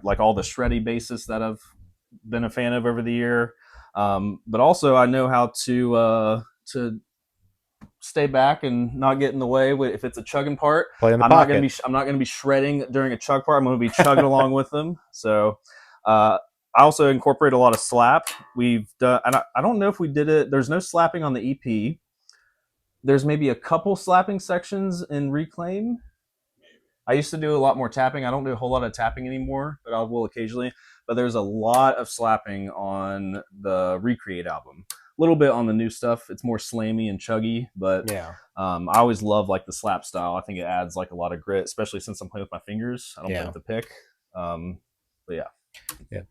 like all the shreddy bassists that I've been a fan of over the year. But also I know how to stay back and not get in the way. If it's a chugging part, I'm not going to be shredding during a chug part. I'm going to be chugging along with them. So I also incorporate a lot of slap. We've done, and I don't know if we did it. There's no slapping on the EP. There's maybe a couple slapping sections in Reclaim. I used to do a lot more tapping. I don't do a whole lot of tapping anymore, but I will occasionally. But there's a lot of slapping on the Recreate album. A little bit on the new stuff. It's more slammy and chuggy, but I always love like the slap style. I think it adds like a lot of grit, especially since I'm playing with my fingers. I don't play with the pick. But yeah.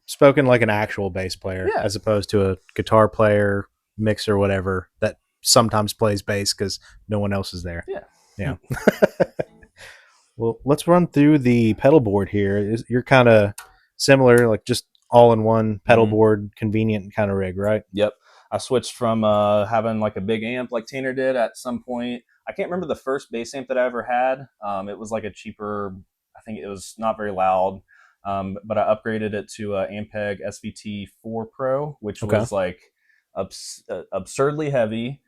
Spoken like an actual bass player as opposed to a guitar player, mixer, whatever that sometimes plays bass because no one else is there. Yeah. Well, let's run through the pedal board here. You're kind of similar, like just all-in-one pedal board, convenient kind of rig, right? Yep. I switched from having like a big amp like Tanner did at some point. I can't remember the first bass amp that I ever had. It was like a cheaper, I think it was not very loud, but I upgraded it to Ampeg SVT 4 Pro, which was like absurdly heavy,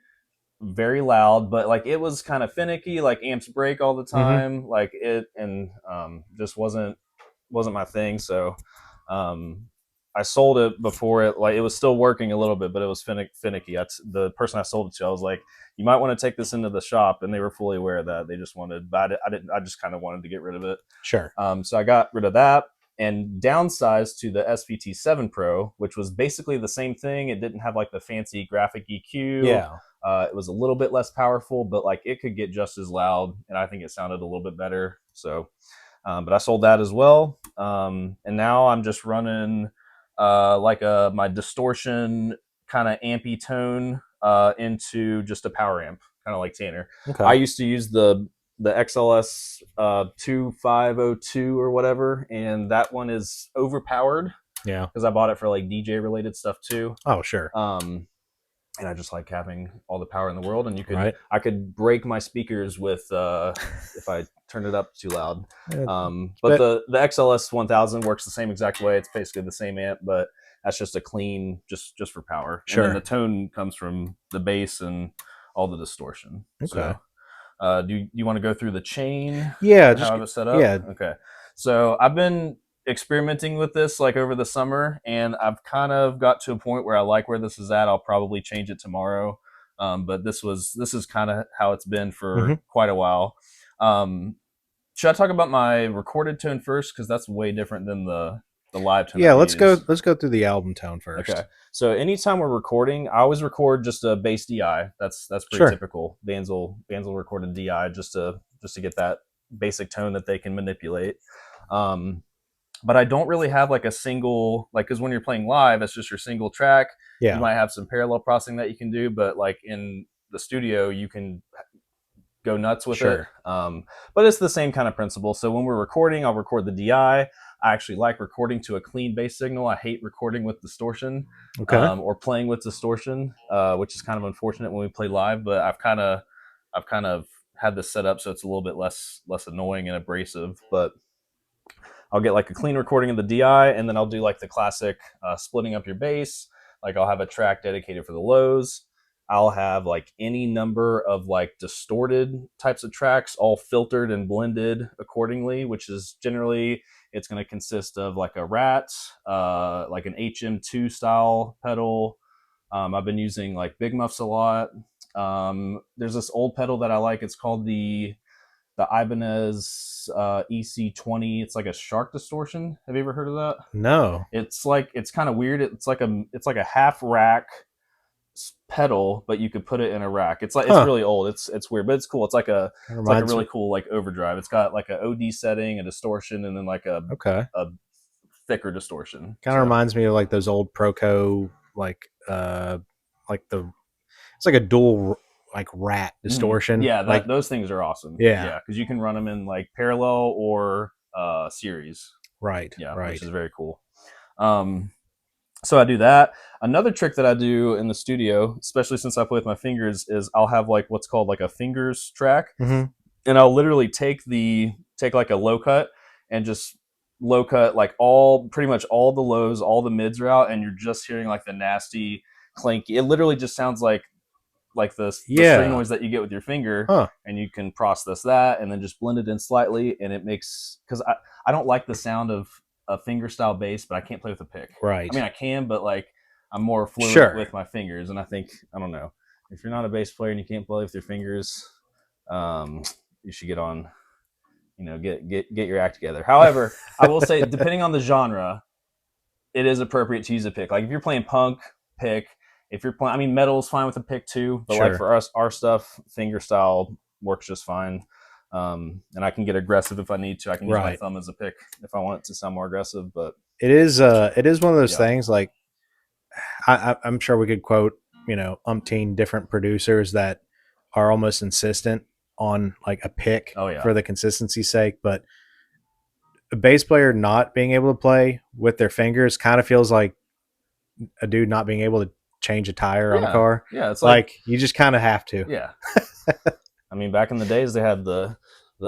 very loud, but like it was kind of finicky, like amps break all the time, like it, and just wasn't my thing. So I sold it before it, like it was still working a little bit, but it was finicky. The person I sold it to, I was like, you might want to take this into the shop, and they were fully aware of that. They just wanted, but I didn't. I just kind of wanted to get rid of it. Sure. So I got rid of that and downsized to the SVT 7 Pro, which was basically the same thing. It didn't have like the fancy graphic EQ. It was a little bit less powerful, but like it could get just as loud, and I think it sounded a little bit better. So, but I sold that as well, and now I'm just running my distortion kind of ampy tone into just a power amp, kind of like Tanner. I used to use the XLS 2502 or whatever, and that one is overpowered. Yeah, because I bought it for like DJ related stuff too. Oh, sure. And I just like having all the power in the world, and I could break my speakers with if I turn it up too loud. But the XLS 1000 works the same exact way. It's basically the same amp, but that's just a clean, just for power. Sure. And then the tone comes from the bass and all the distortion. Okay. So, do you want to go through the chain? Yeah, how it was set up. Yeah. Okay. So I've been experimenting with this like over the summer, and I've kind of got to a point where I like where this is at. I'll probably change it tomorrow, but this is kind of how it's been for quite a while. Should I talk about my recorded tone first, because that's way different than the live tone? Yeah, let's go through the album tone first. Okay. So anytime we're recording, I always record just a bass DI. That's pretty typical. Bands will record a DI just to get that basic tone that they can manipulate. But I don't really have like a single, like, because when you're playing live, it's just your single track. Yeah. You might have some parallel processing that you can do, but like in the studio, you can go nuts with it. But it's the same kind of principle. So when we're recording, I'll record the DI. I actually like recording to a clean bass signal. I hate recording with distortion, or playing with distortion, which is kind of unfortunate when we play live. But I've kind of had this set up so it's a little bit less annoying and abrasive. But I'll get like a clean recording of the DI, and then I'll do like the classic splitting up your bass. Like I'll have a track dedicated for the lows. I'll have like any number of like distorted types of tracks, all filtered and blended accordingly, which is generally, it's going to consist of like a Rat, like an HM2 style pedal. I've been using like Big Muffs a lot. There's this old pedal that I like. It's called the Ibanez EC20. It's like a shark distortion. Have you ever heard of that? No. It's kind of weird. It's like a half rack pedal, but you could put it in a rack. It's really old. It's weird, but it's cool. It's like a really cool like overdrive. It's got like a OD setting, a distortion, and then like a thicker distortion. Kind of reminds me of like those old Proco, like it's like a dual like Rat distortion. Yeah, those things are awesome. Yeah, because you can run them in like parallel or series. Right. Yeah, right. Which is very cool. So I do that. Another trick that I do in the studio, especially since I play with my fingers, is I'll have like what's called like a fingers track, and I'll literally take like a low cut and just low cut like pretty much all the lows, all the mids are out, and you're just hearing like the nasty clanky. It literally just sounds like the string noise that you get with your finger, and you can process that and then just blend it in slightly, and it makes, because I don't like the sound of a finger style bass, but I can't play with a pick. Right. I mean, I can, but like I'm more fluent with my fingers, and I think, I don't know, if you're not a bass player and you can't play with your fingers, you should get on, get your act together. However, I will say, depending on the genre, it is appropriate to use a pick. Like if you're playing punk, pick. If you're playing, I mean, metal is fine with a pick too, but like for us, our stuff, finger style works just fine. And I can get aggressive if I need to. I can use my thumb as a pick if I want it to sound more aggressive. But it is one of those things. Like I'm sure we could quote umpteen different producers that are almost insistent on like a pick for the consistency's sake, but a bass player not being able to play with their fingers kind of feels like a dude not being able to change a tire on a car. Yeah, it's like you just kind of have to. Yeah. I mean, back in the days they had the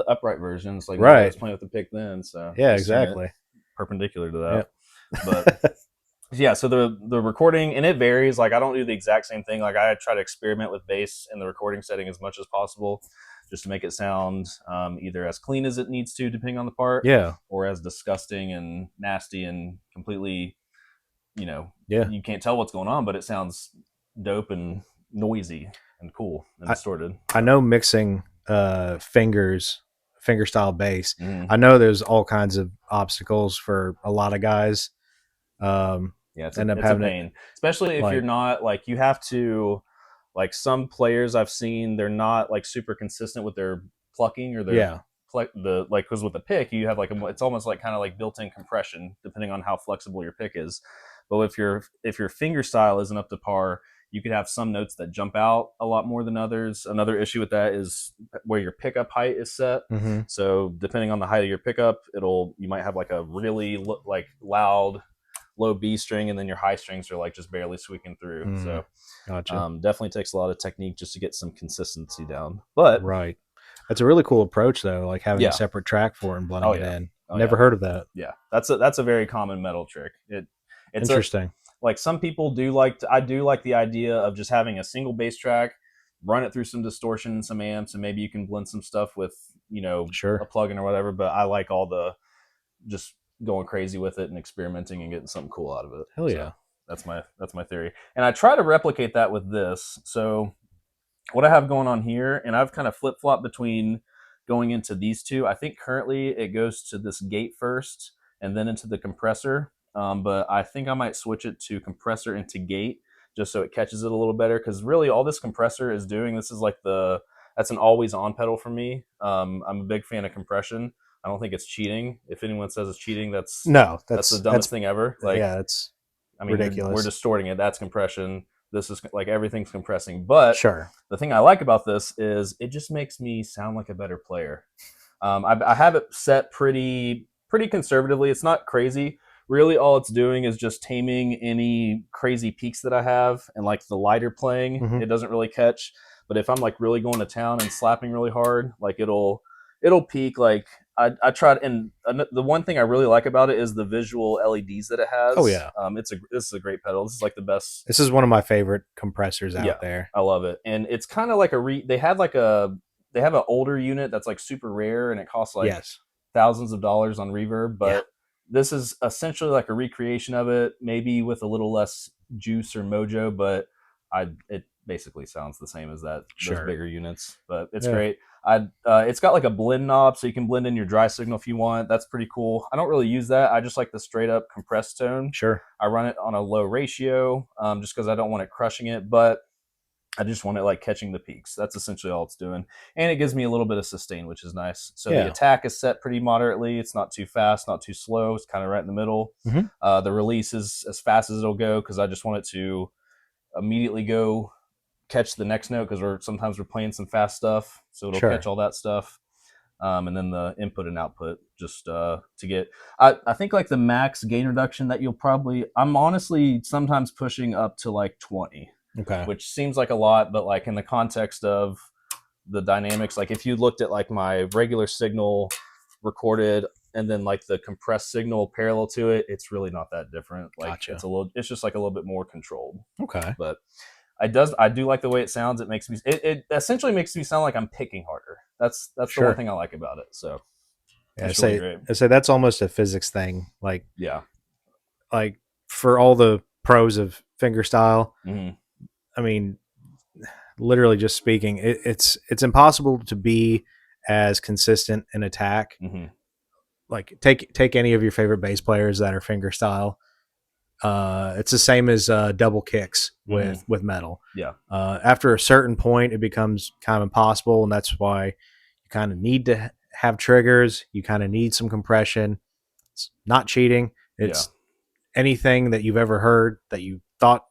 upright versions, like I was playing with the pick then. So yeah, exactly. Perpendicular to that. Yep. But yeah, so the recording, and it varies. Like I don't do the exact same thing. Like I try to experiment with bass in the recording setting as much as possible, just to make it sound either as clean as it needs to, depending on the part, or as disgusting and nasty and completely, you can't tell what's going on, but it sounds dope and noisy and cool and distorted. I know mixing finger style bass. I know there's all kinds of obstacles for a lot of guys. It's a pain, especially if you're not like, you have to, like some players I've seen, they're not like super consistent with their plucking or their because with the pick you have like it's almost like kind of like built-in compression depending on how flexible your pick is. But if your finger style isn't up to par, you could have some notes that jump out a lot more than others. Another issue with that is where your pickup height is set. So depending on the height of your pickup, you might have like a really like loud low B string, and then your high strings are like just barely squeaking through. So definitely takes a lot of technique just to get some consistency down. But that's a really cool approach though, like having a separate track for it and blending it in. Never heard of that. Yeah, that's a very common metal trick. It's interesting. Like some people do I do like the idea of just having a single bass track, run it through some distortion and some amps, and maybe you can blend some stuff with a plugin or whatever. But I like all the just going crazy with it and experimenting and getting something cool out of it. Hell yeah. So that's my theory. And I try to replicate that with this. So what I have going on here, and I've kind of flip-flopped between going into these two. I think currently it goes to this gate first and then into the compressor. But I think I might switch it to compressor into gate just so it catches it a little better. Because really all this compressor is doing, this is like that's an always on pedal for me. I'm a big fan of compression. I don't think it's cheating. If anyone says it's cheating, that's the dumbest thing ever. Like, yeah, it's ridiculous. We're distorting it. That's compression. This is like everything's compressing. But sure, the thing I like about this is it just makes me sound like a better player. I have it set pretty conservatively. It's not crazy. Really, all it's doing is just taming any crazy peaks that I have, and like the lighter playing, it doesn't really catch. But if I'm like really going to town and slapping really hard, like it'll peak. Like I tried, and the one thing I really like about it is the visual LEDs that it has. Oh yeah, this is a great pedal. This is like the best. This is one of my favorite compressors out there. I love it, and it's kind of like they have an older unit that's like super rare, and it costs like thousands of dollars on Reverb, but this is essentially like a recreation of it, maybe with a little less juice or mojo, but it basically sounds the same as those bigger units. But it's great. It's got like a blend knob, so you can blend in your dry signal if you want. That's pretty cool. I don't really use that. I just like the straight up compressed tone. Sure. I run it on a low ratio, just because I don't want it crushing it, but I just want it like catching the peaks. That's essentially all it's doing. And it gives me a little bit of sustain, which is nice. So the attack is set pretty moderately. It's not too fast, not too slow. It's kind of right in the middle. The release is as fast as it'll go, because I just want it to immediately go catch the next note, because sometimes we're playing some fast stuff, so it'll catch all that stuff. And then the input and output just to get I think like the max gain reduction that I'm honestly sometimes pushing up to like 20, which seems like a lot, but like in the context of the dynamics, like if you looked at like my regular signal recorded and then like the compressed signal parallel to it, it's really not that different. Like it's just like a little bit more controlled. But I do like the way it sounds. It essentially makes me sound like I'm picking harder. That's the one thing I like about it. So I say that's almost a physics thing. Like like for all the pros of fingerstyle, I mean, literally just speaking, it's impossible to be as consistent in attack. Like take any of your favorite bass players that are fingerstyle. It's the same as double kicks with metal. After a certain point, it becomes kind of impossible, and that's why you kind of need to have triggers. You kind of need some compression. It's not cheating. It's anything that you've ever heard that you thought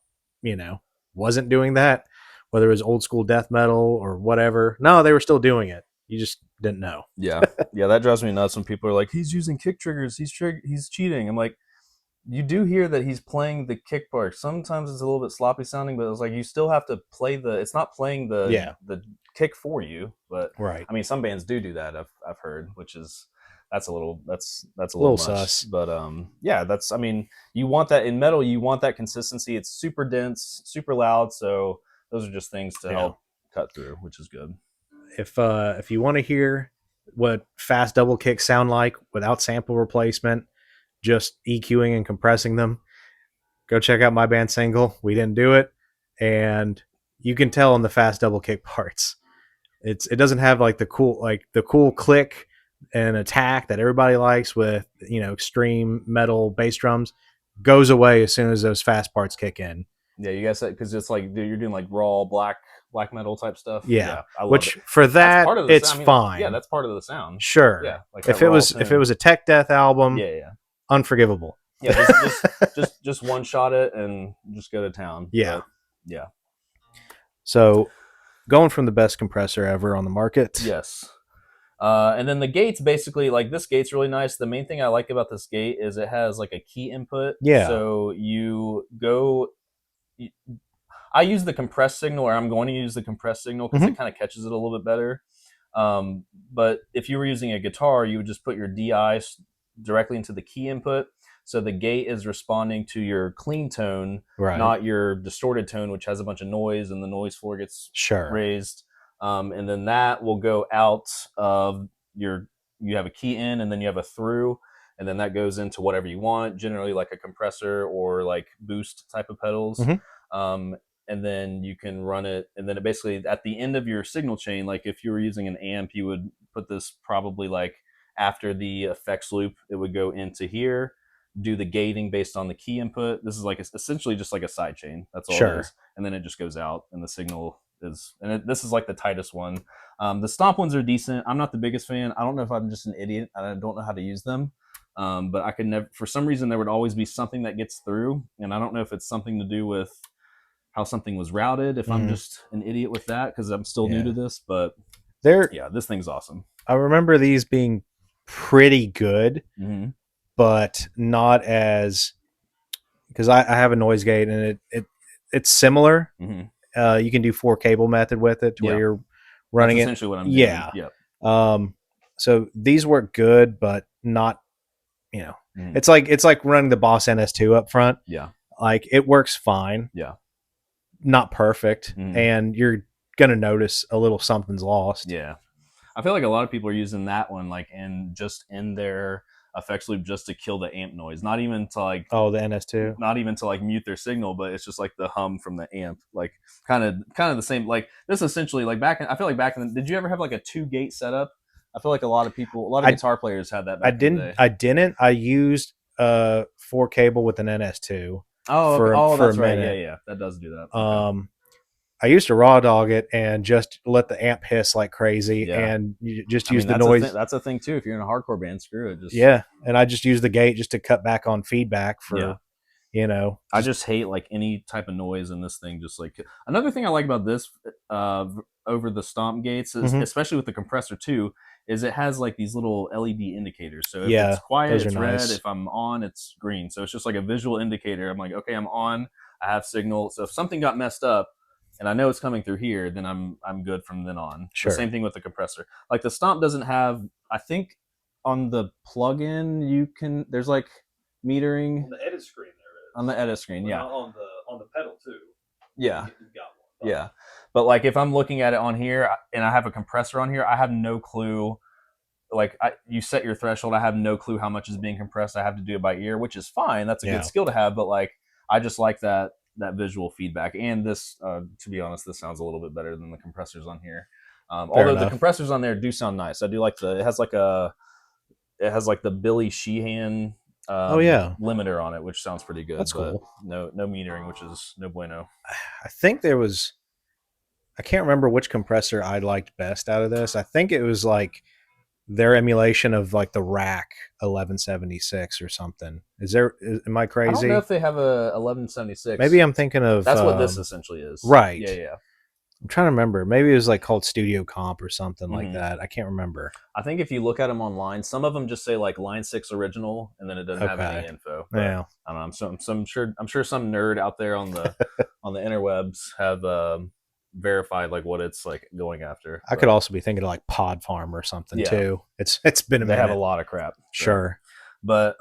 wasn't doing that, whether it was old school death metal or whatever. No, they were still doing it. You just didn't know. That drives me nuts when people are like, he's using kick triggers, he's cheating. I'm like, you do hear that he's playing the kick part. Sometimes it's a little bit sloppy sounding, but it's like you still have to play it's not playing the kick for you. But I mean, some bands do that. I've heard, which is that's a little much. Sus. But I mean, you want that in metal. You want that consistency. It's super dense, super loud. So those are just things to help cut through, which is good. If you want to hear what fast double kicks sound like without sample replacement, just EQing and compressing them, go check out my band single. We didn't do it, and you can tell in the fast double kick parts. It doesn't have like the cool click and attack that everybody likes with extreme metal bass drums. Goes away as soon as those fast parts kick in. Yeah, you guys said, because it's like you're doing like raw black metal type stuff. Yeah, I love which it. for that it's fine. Yeah, that's part of the sound. Sure. Yeah, like if it was a tech death album, unforgivable. Yeah, just one shot it and just go to town. Yeah. But, so going from the best compressor ever on the market. Yes. And then the gate's basically like, this gate's really nice. The main thing I like about this gate is it has like a key input. Yeah. So I use the compressed signal, or I'm going to use the compressed signal because it kind of catches it a little bit better. But if you were using a guitar, you would just put your DI directly into the key input. So the gate is responding to your clean tone, not your distorted tone, which has a bunch of noise, and the noise floor gets raised. And then that will go out of you have a key in, and then you have a through. and then that goes into whatever you want, generally like a compressor or like boost type of pedals. And then you can run it, and then it basically at the end of your signal chain, like if you were using an amp, you would put this probably like after the effects loop, it would go into here, do the gating based on the key input. This is like essentially just like a side chain. That's all it is. And then it just goes out, and the signal is, and this is like the tightest one. The stomp ones are decent. I'm not the biggest fan. I don't know if I'm just an idiot and I don't know how to use them. But I could never, for some reason, there would always be something that gets through, and I don't know if it's something to do with how something was routed. If I'm just an idiot with that because I'm still new to this, but this thing's awesome. I remember these being pretty good, but not as, because I have a noise gate and it's similar. You can do 4 cable method with it to where you're running That's essentially what I'm doing. Yeah. So these work good, but not, it's like running the Boss NS2 up front. Yeah. Like it works fine. Yeah. Not perfect. And you're going to notice a little something's lost. Yeah. I feel like a lot of people are using that one like in their effects loop just to kill the amp noise, not even to like the NS2, not even to like mute their signal, but it's just like the hum from the amp, like kind of the same. Like this essentially, like I feel like back in did you ever have like a 2-gate setup? I feel like a lot of guitar players had that back in the day. I didn't. I used 4 cable with an NS2. That's right. Yeah, that does do that. Okay. I used to raw dog it and just let the amp hiss like crazy, and you just use the noise. That's a thing too. If you're in a hardcore band, screw it. And I just use the gate just to cut back on feedback for, I just hate like any type of noise in this thing. Just like another thing I like about this over the stomp gates, is, especially with the compressor too, is it has like these little LED indicators. So if it's quiet, it's red. Nice. If I'm on, it's green. So it's just like a visual indicator. I'm like, okay, I'm on. I have signal. So if something got messed up, and I know it's coming through here, then I'm good from then on. Sure. The same thing with the compressor. Like the stomp doesn't have, I think on the plugin there's like metering. On the edit screen there is. On the edit screen, yeah. On the pedal too. Yeah. You've got one. Yeah. But like if I'm looking at it on here and I have a compressor on here, I have no clue. Like you set your threshold, I have no clue how much is being compressed. I have to do it by ear, which is fine. That's a good skill to have, but like I just like that visual feedback. And this, to be honest, this sounds a little bit better than the compressors on here. Although the compressors on there do sound nice. I do like it has like the Billy Sheehan limiter on it, which sounds pretty good. That's cool. No metering, which is no bueno. I think I can't remember which compressor I liked best out of this. I think it was like their emulation of like the Rack 1176 or something. Am I crazy? I don't know if they have a 1176. Maybe I'm thinking of that's what this essentially is. Right. Yeah. I'm trying to remember. Maybe it was like called Studio Comp or something like that. I can't remember. I think if you look at them online, some of them just say like Line 6 original, and then it doesn't have any info. But yeah. I don't know. I'm sure some nerd out there on the on the interwebs have verified like what it's like going after. I could also be thinking of like Pod Farm or something too. It's been a minute. They have a lot of crap. So. Sure. But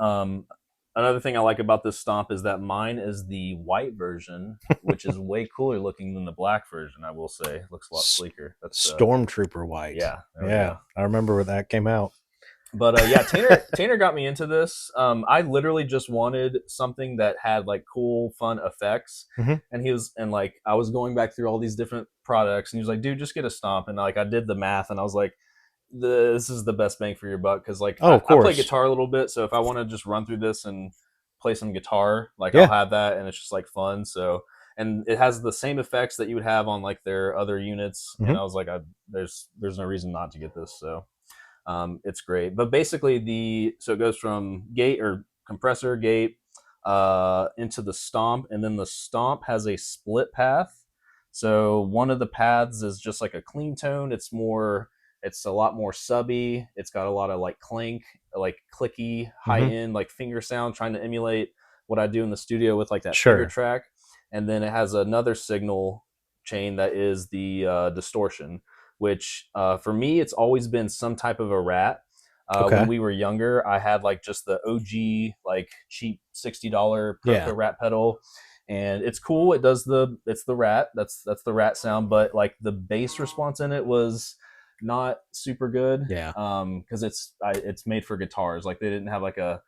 another thing I like about this stomp is that mine is the white version, which is way cooler looking than the black version, I will say. Looks a lot sleeker. That's Stormtrooper white. Yeah. I remember when that came out. But Tanner got me into this. I literally just wanted something that had like cool, fun effects. And I was going back through all these different products, and he was like, "Dude, just get a stomp." And like I did the math, and I was like, "This is the best bang for your buck." Because like I play guitar a little bit, so if I want to just run through this and play some guitar, like I'll have that, and it's just like fun. So and it has the same effects that you would have on like their other units. And I was like, there's no reason not to get this. So. It's great, but basically so it goes from gate or compressor gate into the stomp, and then the stomp has a split path. So one of the paths is just like a clean tone. It's a lot more subby. It's got a lot of like clink, like clicky, high end like finger sound, trying to emulate what I do in the studio with like that finger track. And then it has another signal chain that is the distortion, which for me, it's always been some type of a rat. When we were younger, I had like just the OG, like cheap $60 Proto rat pedal. And it's cool. It's the rat. That's the rat sound. But like the bass response in it was not super good. Yeah. Because it's made for guitars. Like they didn't have like a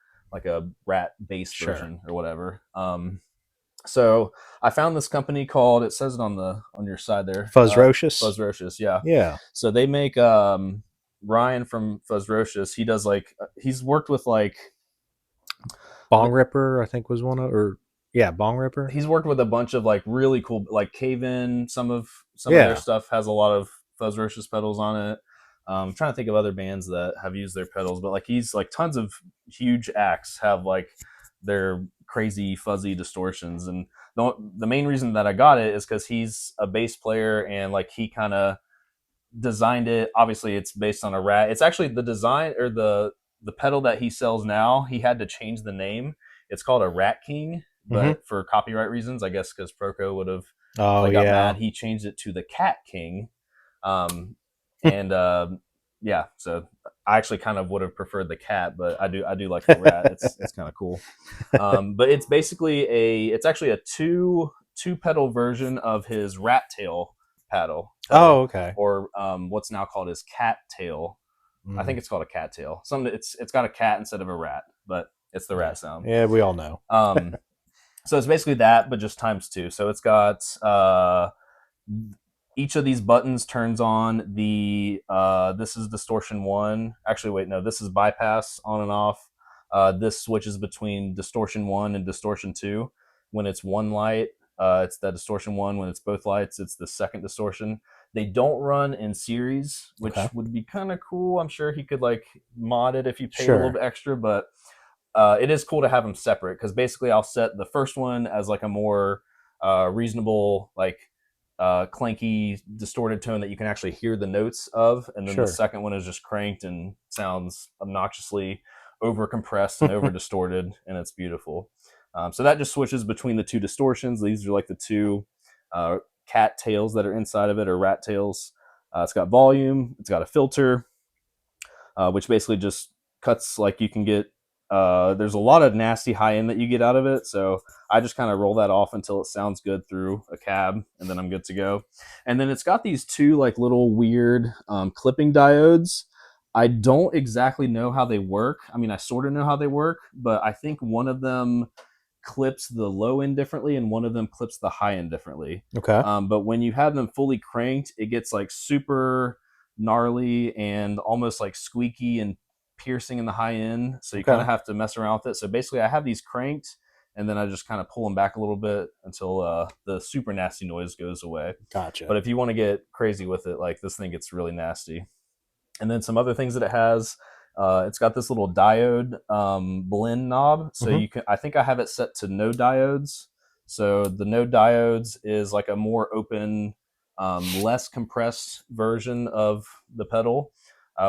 rat based Sure. version or whatever. So I found this company called, it says it on your side there, Fuzzrocious. Fuzzrocious, yeah. Yeah. So they make Ryan from Fuzzrocious. He does he's worked with Bong Ripper, I think was one of, or yeah, Bong Ripper. He's worked with a bunch of really cool, Cave In. Some of their stuff has a lot of Fuzzrocious pedals on it. I'm trying to think of other bands that have used their pedals, but he's tons of huge acts have their crazy fuzzy distortions. And the main reason that I got it is because he's a bass player and he kind of designed it. Obviously, it's based on a rat. It's actually the design or the pedal that he sells now. He had to change the name. It's called a Rat King, but for copyright reasons, I guess because Proco would have got mad. He changed it to the Cat King, yeah. So I actually kind of would have preferred the cat, but I do like the rat. It's kind of cool. But it's basically it's actually a two pedal version of his rat tail pedal. Oh, okay. Or what's now called his cat tail. I think it's called a cat tail. It's got a cat instead of a rat, but it's the rat sound. Yeah, we all know. So it's basically that, but just times two. So it's got each of these buttons turns on the this is distortion 1. Actually, wait, no, this is bypass on and off. This switches between distortion 1 and distortion 2. When it's one light, it's the distortion 1. When it's both lights, it's the second distortion. They don't run in series, which would be kind of cool. I'm sure he could mod it if you paid a little bit extra, but it is cool to have them separate, because basically I'll set the first one as a more reasonable, clanky, distorted tone that you can actually hear the notes of, and then the second one is just cranked and sounds obnoxiously over compressed and over distorted, and it's beautiful. So that just switches between the two distortions. These are the two cat tails that are inside of it, or rat tails. It's got volume, it's got a filter, which basically just cuts, you can get there's a lot of nasty high end that you get out of it, so I just kind of roll that off until it sounds good through a cab, and then I'm good to go. And then it's got these two little weird clipping diodes. I don't exactly know how they work. I mean, I sort of know how they work, but I think one of them clips the low end differently and one of them clips the high end differently. Okay. But when you have them fully cranked, it gets super gnarly and almost squeaky and piercing in the high end, so you kind of have to mess around with it. So basically I have these cranked, and then I just kind of pull them back a little bit until the super nasty noise goes away. Gotcha. But if you want to get crazy with it, this thing gets really nasty. And then some other things that it has, it's got this little diode blend knob, so you can, I think I have it set to no diodes. So the no diodes is a more open, less compressed version of the pedal,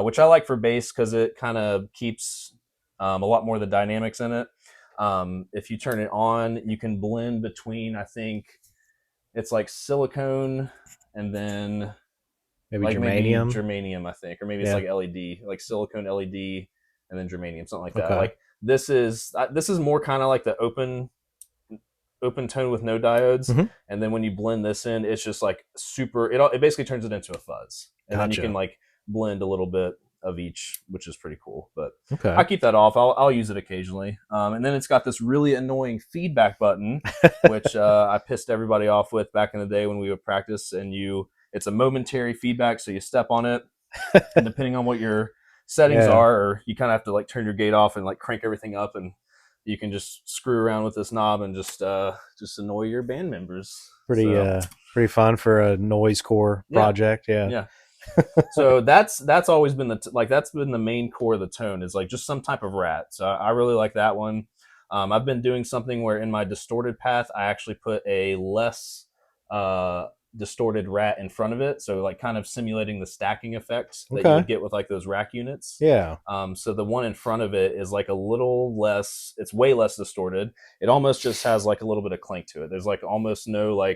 which I like for bass because it kind of keeps a lot more of the dynamics in it. If you turn it on, you can blend between, I think it's silicone and then maybe germanium. Maybe germanium, I think, or maybe it's LED, silicone LED and then germanium, something like that. Okay. This is more kind of the open tone with no diodes, and then when you blend this in, it's just super. It basically turns it into a fuzz, and then you can blend a little bit of each, which is pretty cool. But I keep that off. I'll use it occasionally. And then it's got this really annoying feedback button, which I pissed everybody off with back in the day when we would practice. And it's a momentary feedback, so you step on it, and depending on what your settings are, or you kind of have to turn your gate off and crank everything up, and you can just screw around with this knob and just annoy your band members. Pretty fun for a noisecore project. Yeah. So that's always been that's been the main core of the tone, is just some type of rat. So I really like that one. I've been doing something where in my distorted path, I actually put a less distorted rat in front of it, so kind of simulating the stacking effects that you would get with those rack units. So the one in front of it is a little less, it's way less distorted. It almost just has a little bit of clink to it. There's almost no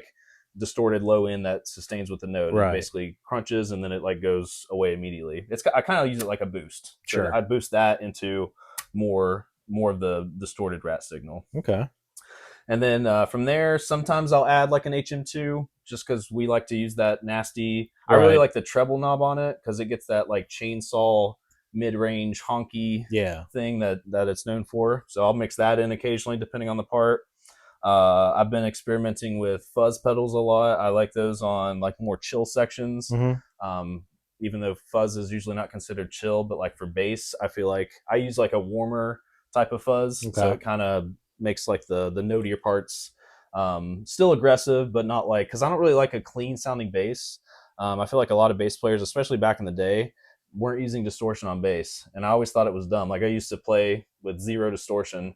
distorted low end that sustains with the note. It basically crunches and then it I away immediately. I kind of use it like a boost. So I boost that into more of the distorted rat signal. Okay. And then from there, sometimes I'll add an HM2, just because we like to use that nasty. I really like the treble knob on it because it gets that chainsaw mid-range honky Yeah. thing that it's known for. So I'll mix that in occasionally depending on the part. I've been experimenting with fuzz pedals a lot. I like those on like more chill sections. Even though fuzz is usually not considered chill, but like for bass, I feel like I use like a warmer type of fuzz. So it kind of makes like the notier parts still aggressive, but not like, because I don't really like a clean sounding bass. I feel like a lot of bass players, especially back in the day, weren't using distortion on bass, and I always thought it was dumb. Like I used to play with zero distortion,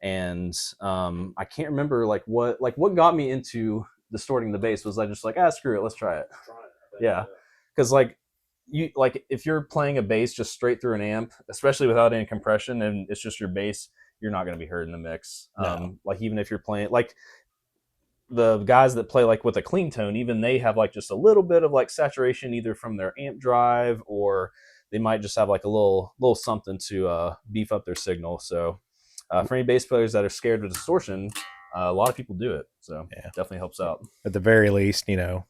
and I can't remember like what got me into distorting the bass. Was I just like, screw it, let's try it. Yeah, because like if you're playing a bass just straight through an amp, especially without any compression, and it's just your bass, you're not going to be heard in the mix. No. Like even if you're playing like the guys that play like with a clean tone, even they have like just a little bit of like saturation either from their amp drive, or they might just have like a little something to beef up their signal. So for any bass players that are scared of distortion, a lot of people do it. So definitely helps out. At the very least, definitely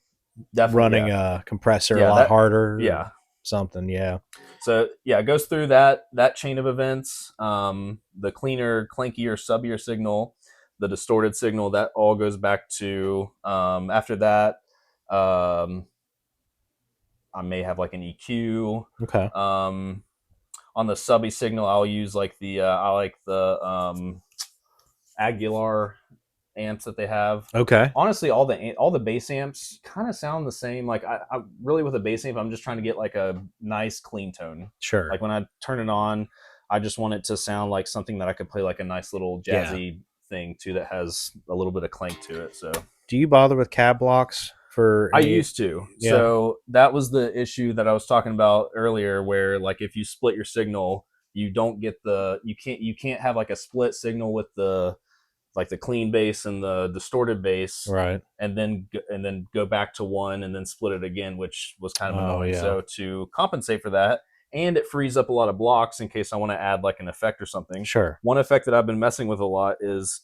running a compressor a lot harder. Yeah. Something. Yeah. So it goes through that chain of events. The cleaner, clankier, subbier signal, the distorted signal, that all goes back to after that. I may have like an EQ. Okay. On the subby signal, I'll use like the Aguilar amps that they have. Okay. Honestly, all the bass amps kind of sound the same. Like I really, with a bass amp, I'm just trying to get like a nice clean tone. Sure. Like when I turn it on, I just want it to sound like something that I could play like a nice little jazzy thing too, that has a little bit of clank to it. So do you bother with cab blocks for I used to. Yeah. So that was the issue that I was talking about earlier, where like if you split your signal, you don't get you can't have like a split signal with the like the clean bass and the distorted bass, right? And then go back to one and then split it again, which was kind of annoying. So to compensate for that, and it frees up a lot of blocks in case I want to add like an effect or something. Sure. One effect that I've been messing with a lot is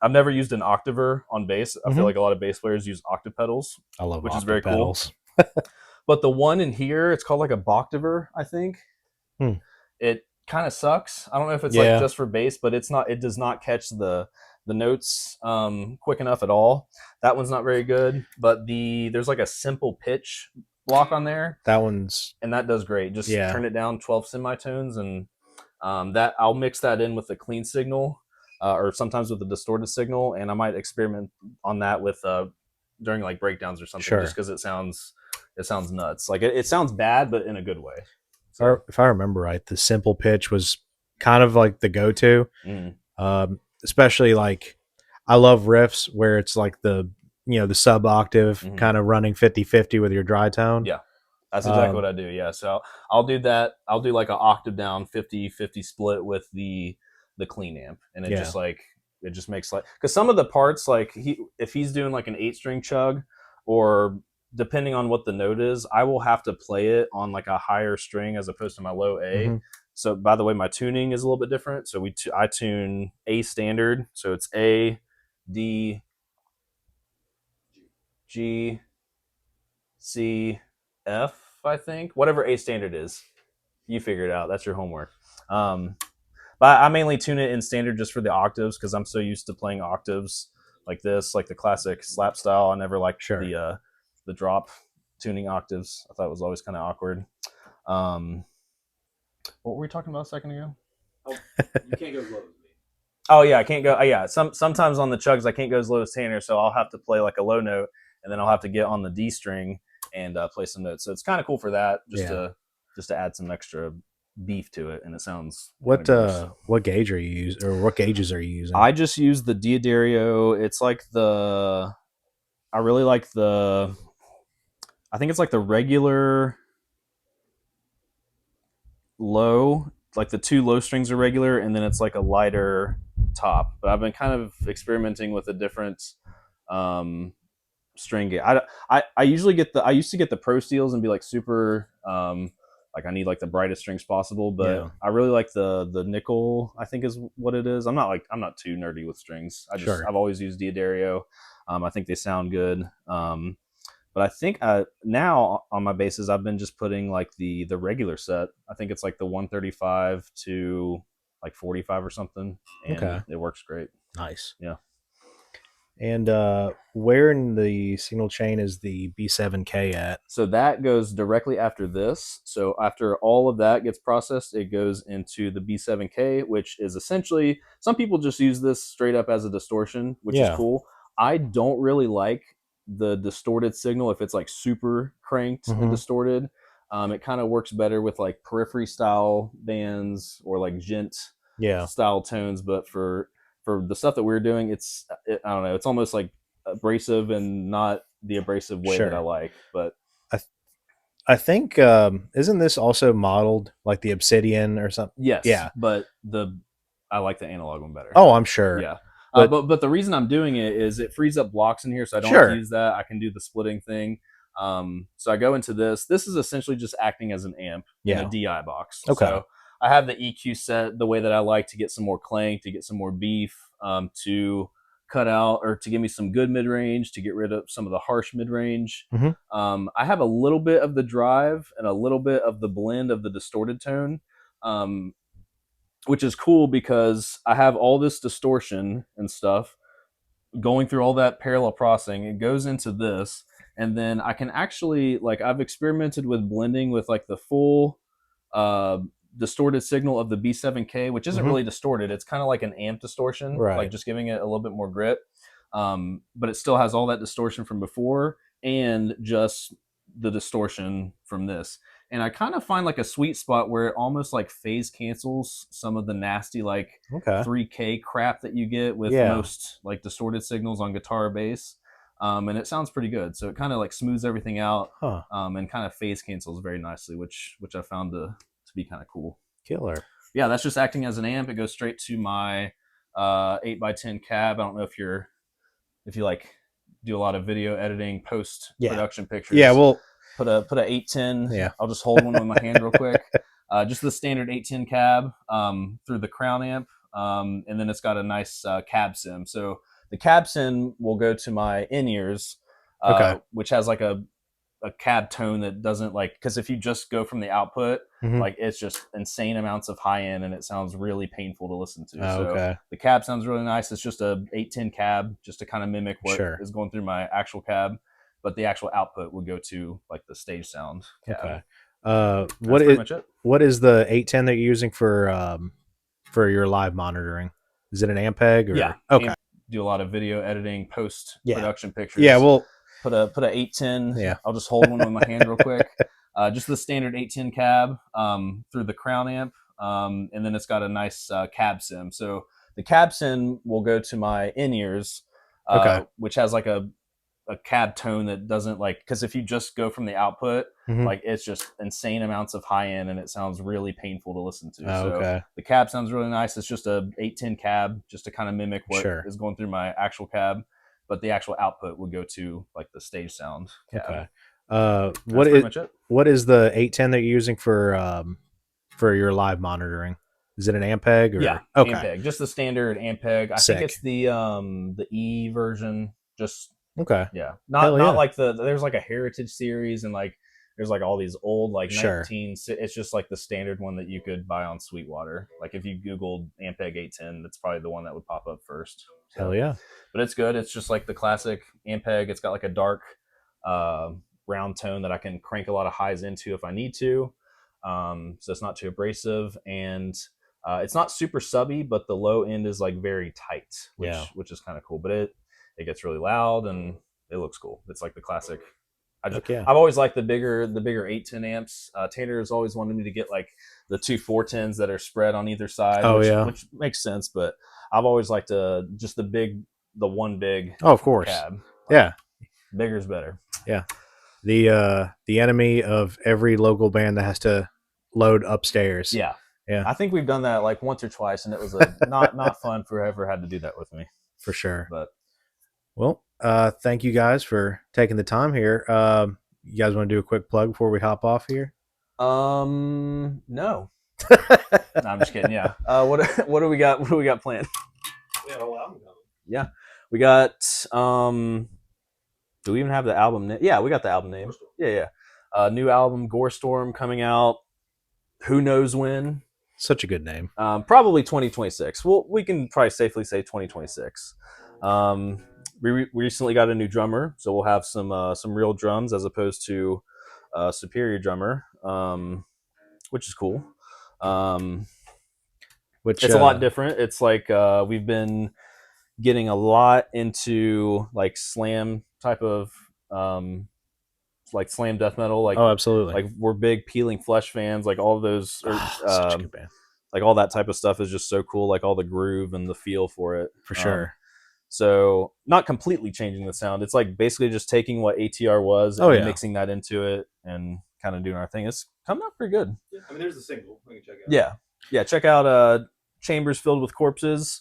I've never used an octaver on bass. I feel like a lot of bass players use octave pedals. I love which octave is very pedals. Cool. But the one in here, it's called like a Boctaver, I think. It kind of sucks. I don't know if it's like just for bass, but it does not catch the notes quick enough at all. That one's not very good. But there's like a simple pitch block on there. And that does great. Just turn it down 12 semitones, and that I'll mix that in with the clean signal. Or sometimes with the distorted signal, and I might experiment on that with during like breakdowns or something, just because it sounds nuts. Like it sounds bad, but in a good way. So if I remember right, the simple pitch was kind of like the go-to, especially like I love riffs where it's like the sub octave kind of running 50-50 with your dry tone. Yeah, that's exactly what I do. Yeah, so I'll do that. I'll do like an octave down 50-50 split with the clean amp, and it just makes like, because some of the parts, like if he's doing like an 8-string chug, or depending on what the note is, I will have to play it on like a higher string as opposed to my low A. So by the way, my tuning is a little bit different. So I tune A standard, so it's A, D, G, C, F, I think, whatever A standard is. You figure it out. That's your homework. But I mainly tune it in standard just for the octaves, because I'm so used to playing octaves like this, like the classic slap style. I never liked the drop tuning octaves. I thought it was always kind of awkward. What were we talking about a second ago? Oh, you can't go as low as me. Oh yeah, I can't go. Yeah, sometimes on the chugs I can't go as low as Tanner, so I'll have to play like a low note, and then I'll have to get on the D string and play some notes. So it's kind of cool for that, just to add some extra beef to it, and it sounds what gauge are you using, or what gauges are you using? I just use the Diodario. It's like I really like I think it's like the regular low, like the 2 low strings are regular, and then it's like a lighter top. But I've been kind of experimenting with a different string gauge. I usually I used to get the Pro Steels and be like super like I need like the brightest strings possible, but I really like the nickel, I think is what it is. I'm not too nerdy with strings. I've always used Diodario. I think they sound good. But I think now on my basses, I've been just putting like the regular set. I think it's like the 135 to like 45 or something, and it works great. Nice. Yeah. And where in the signal chain is the B7K at? So that goes directly after this. So after all of that gets processed, it goes into the B7K, which is essentially, some people just use this straight up as a distortion, which is cool. I don't really like the distorted signal if it's like super cranked and distorted. It kind of works better with like periphery style bands or like gent style tones. But for the stuff that we're doing, I don't know, it's almost like abrasive and not the abrasive way that I like. But I think isn't this also modeled like the Obsidian or something? Yes. Yeah. But I like the analog one better. Oh, I'm sure. Yeah. But the reason I'm doing it is it frees up blocks in here, so I don't have to use that. I can do the splitting thing. So I go into this. This is essentially just acting as an amp in a DI box. Okay. So I have the EQ set the way that I like to get some more clank, to get some more beef, to cut out or to give me some good mid range, to get rid of some of the harsh mid range. I have a little bit of the drive and a little bit of the blend of the distorted tone. Which is cool because I have all this distortion and stuff going through all that parallel processing. It goes into this, and then I can actually, like, I've experimented with blending with like the full distorted signal of the B7K, which isn't really distorted. It's kind of like an amp distortion, like just giving it a little bit more grit. But it still has all that distortion from before and just the distortion from this. And I kind of find like a sweet spot where it almost like phase cancels some of the nasty like 3K crap that you get with most like distorted signals on guitar or bass. And it sounds pretty good. So it kind of like smooths everything out and kind of phase cancels very nicely, which I found to be kind of cool. Killer. Yeah, that's just acting as an amp. It goes straight to my 8x10 cab. I don't know if you like do a lot of video editing, post production pictures. Yeah, well, put a 810. Yeah, I'll just hold one with my hand real quick. Just the standard 810 cab through the crown amp, and then it's got a nice cab sim. So the cab sim will go to my in-ears, which has like a cab tone that doesn't like, because if you just go from the output, like it's just insane amounts of high end and it sounds really painful to listen to. So the cab sounds really nice. It's just a 810 cab just to kind of mimic what is going through my actual cab, but the actual output would go to like the stage sound cab. What is the 810 that you're using for your live monitoring? Is it an Ampeg or Amp, do a lot of video editing, post production pictures. Yeah, well, put a 810. Yeah, I'll just hold one with my hand real quick. Just the standard 810 cab through the crown amp, and then it's got a nice cab sim. So the cab sim will go to my in-ears, which has like a cab tone that doesn't like, because if you just go from the output, like it's just insane amounts of high end and it sounds really painful to listen to. So the cab sounds really nice. It's just a 810 cab just to kind of mimic what is going through my actual cab, but the actual output would go to like the stage sound cab. What is the 810 that you're using for your live monitoring? Is it an Ampeg or Ampeg, just the standard Ampeg. I think it's the E version. Just not like there's like a Heritage series and like there's like all these old like 19s. It's just like the standard one that you could buy on Sweetwater. Like if you Googled Ampeg 810, that's probably the one that would pop up first. So, hell yeah. But it's good. It's just like the classic Ampeg. It's got like a dark round tone that I can crank a lot of highs into if I need to. So it's not too abrasive and it's not super subby, but the low end is like very tight, which is kind of cool. But it gets really loud and it looks cool. It's like the classic. I've always liked the bigger 810 amps. Tanner has always wanted me to get like the two 410s that are spread on either side, which makes sense. But I've always liked just the one big cab. Bigger is better. Yeah. The enemy of every local band that has to load upstairs. Yeah. I think we've done that like once or twice, and it was not fun for whoever had to do that with me. For sure. But well, thank you guys for taking the time here. You guys want to do a quick plug before we hop off here? No. No, I'm just kidding. Yeah. What do we got? What do we got planned? We had a whole album coming. Yeah, we got Do we even have the album name? Yeah, we got the album name. Yeah. New album, Gore Storm, coming out. Who knows when? Such a good name. Probably 2026. Well, we can probably safely say 2026. We recently got a new drummer, so we'll have some real drums as opposed to a superior drummer, which is cool. Which it's a lot different. It's like we've been getting a lot into like slam type of like slam death metal. Like, oh, absolutely. Like we're big Peeling Flesh fans. Like all of those, such a good band. Like all that type of stuff is just so cool. Like all the groove and the feel for it, for sure. So not completely changing the sound. It's like basically just taking what ATR was and mixing that into it and kind of doing our thing. It's coming out pretty good. Yeah, I mean, there's the single. We can check it out. Yeah. Check out Chambers Filled with Corpses.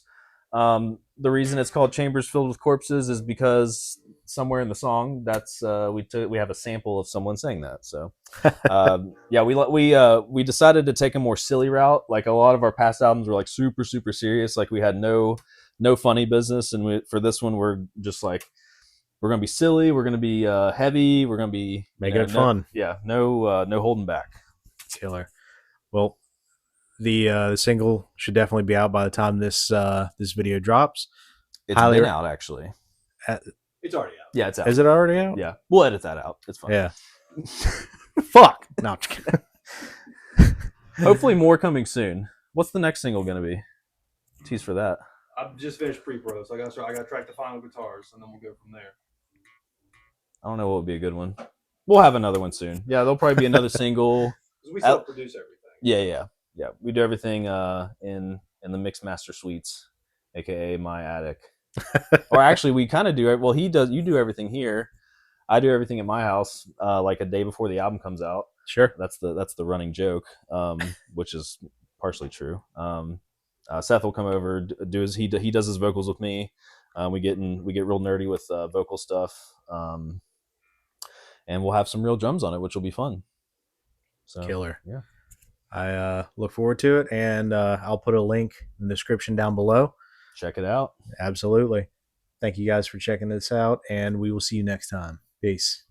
The reason it's called Chambers Filled with Corpses is because somewhere in the song that's we have a sample of someone saying that. So we decided to take a more silly route. Like a lot of our past albums were like super serious. Like we had no funny business, and for this one we're just like we're gonna be silly, we're gonna be heavy, we're gonna be making it fun. No holding back. Killer. Well, the single should definitely be out by the time this video drops. It's been out actually. It's already out. Yeah, it's out. Is it already out? Yeah, we'll edit that out. It's fine. Yeah. Fuck. No. Hopefully more coming soon. What's the next single gonna be? Tease for that. I've just finished pre-pro, so I got to track the final guitars, and then we'll go from there. I don't know what would be a good one. We'll have another one soon. Yeah, there'll probably be another single. Because we self-produce everything. Yeah. We do everything in the Mix Master Suites, aka my attic. Or actually, we kind of do it. Well, you do everything here. I do everything at my house, like a day before the album comes out. Sure. That's the running joke, which is partially true. Seth will come over, he does his vocals with me. We get real nerdy with vocal stuff, and we'll have some real drums on it, which will be fun. So, killer. Yeah. I look forward to it, and I'll put a link in the description down below. Check it out. Absolutely. Thank you guys for checking this out, and we will see you next time. Peace.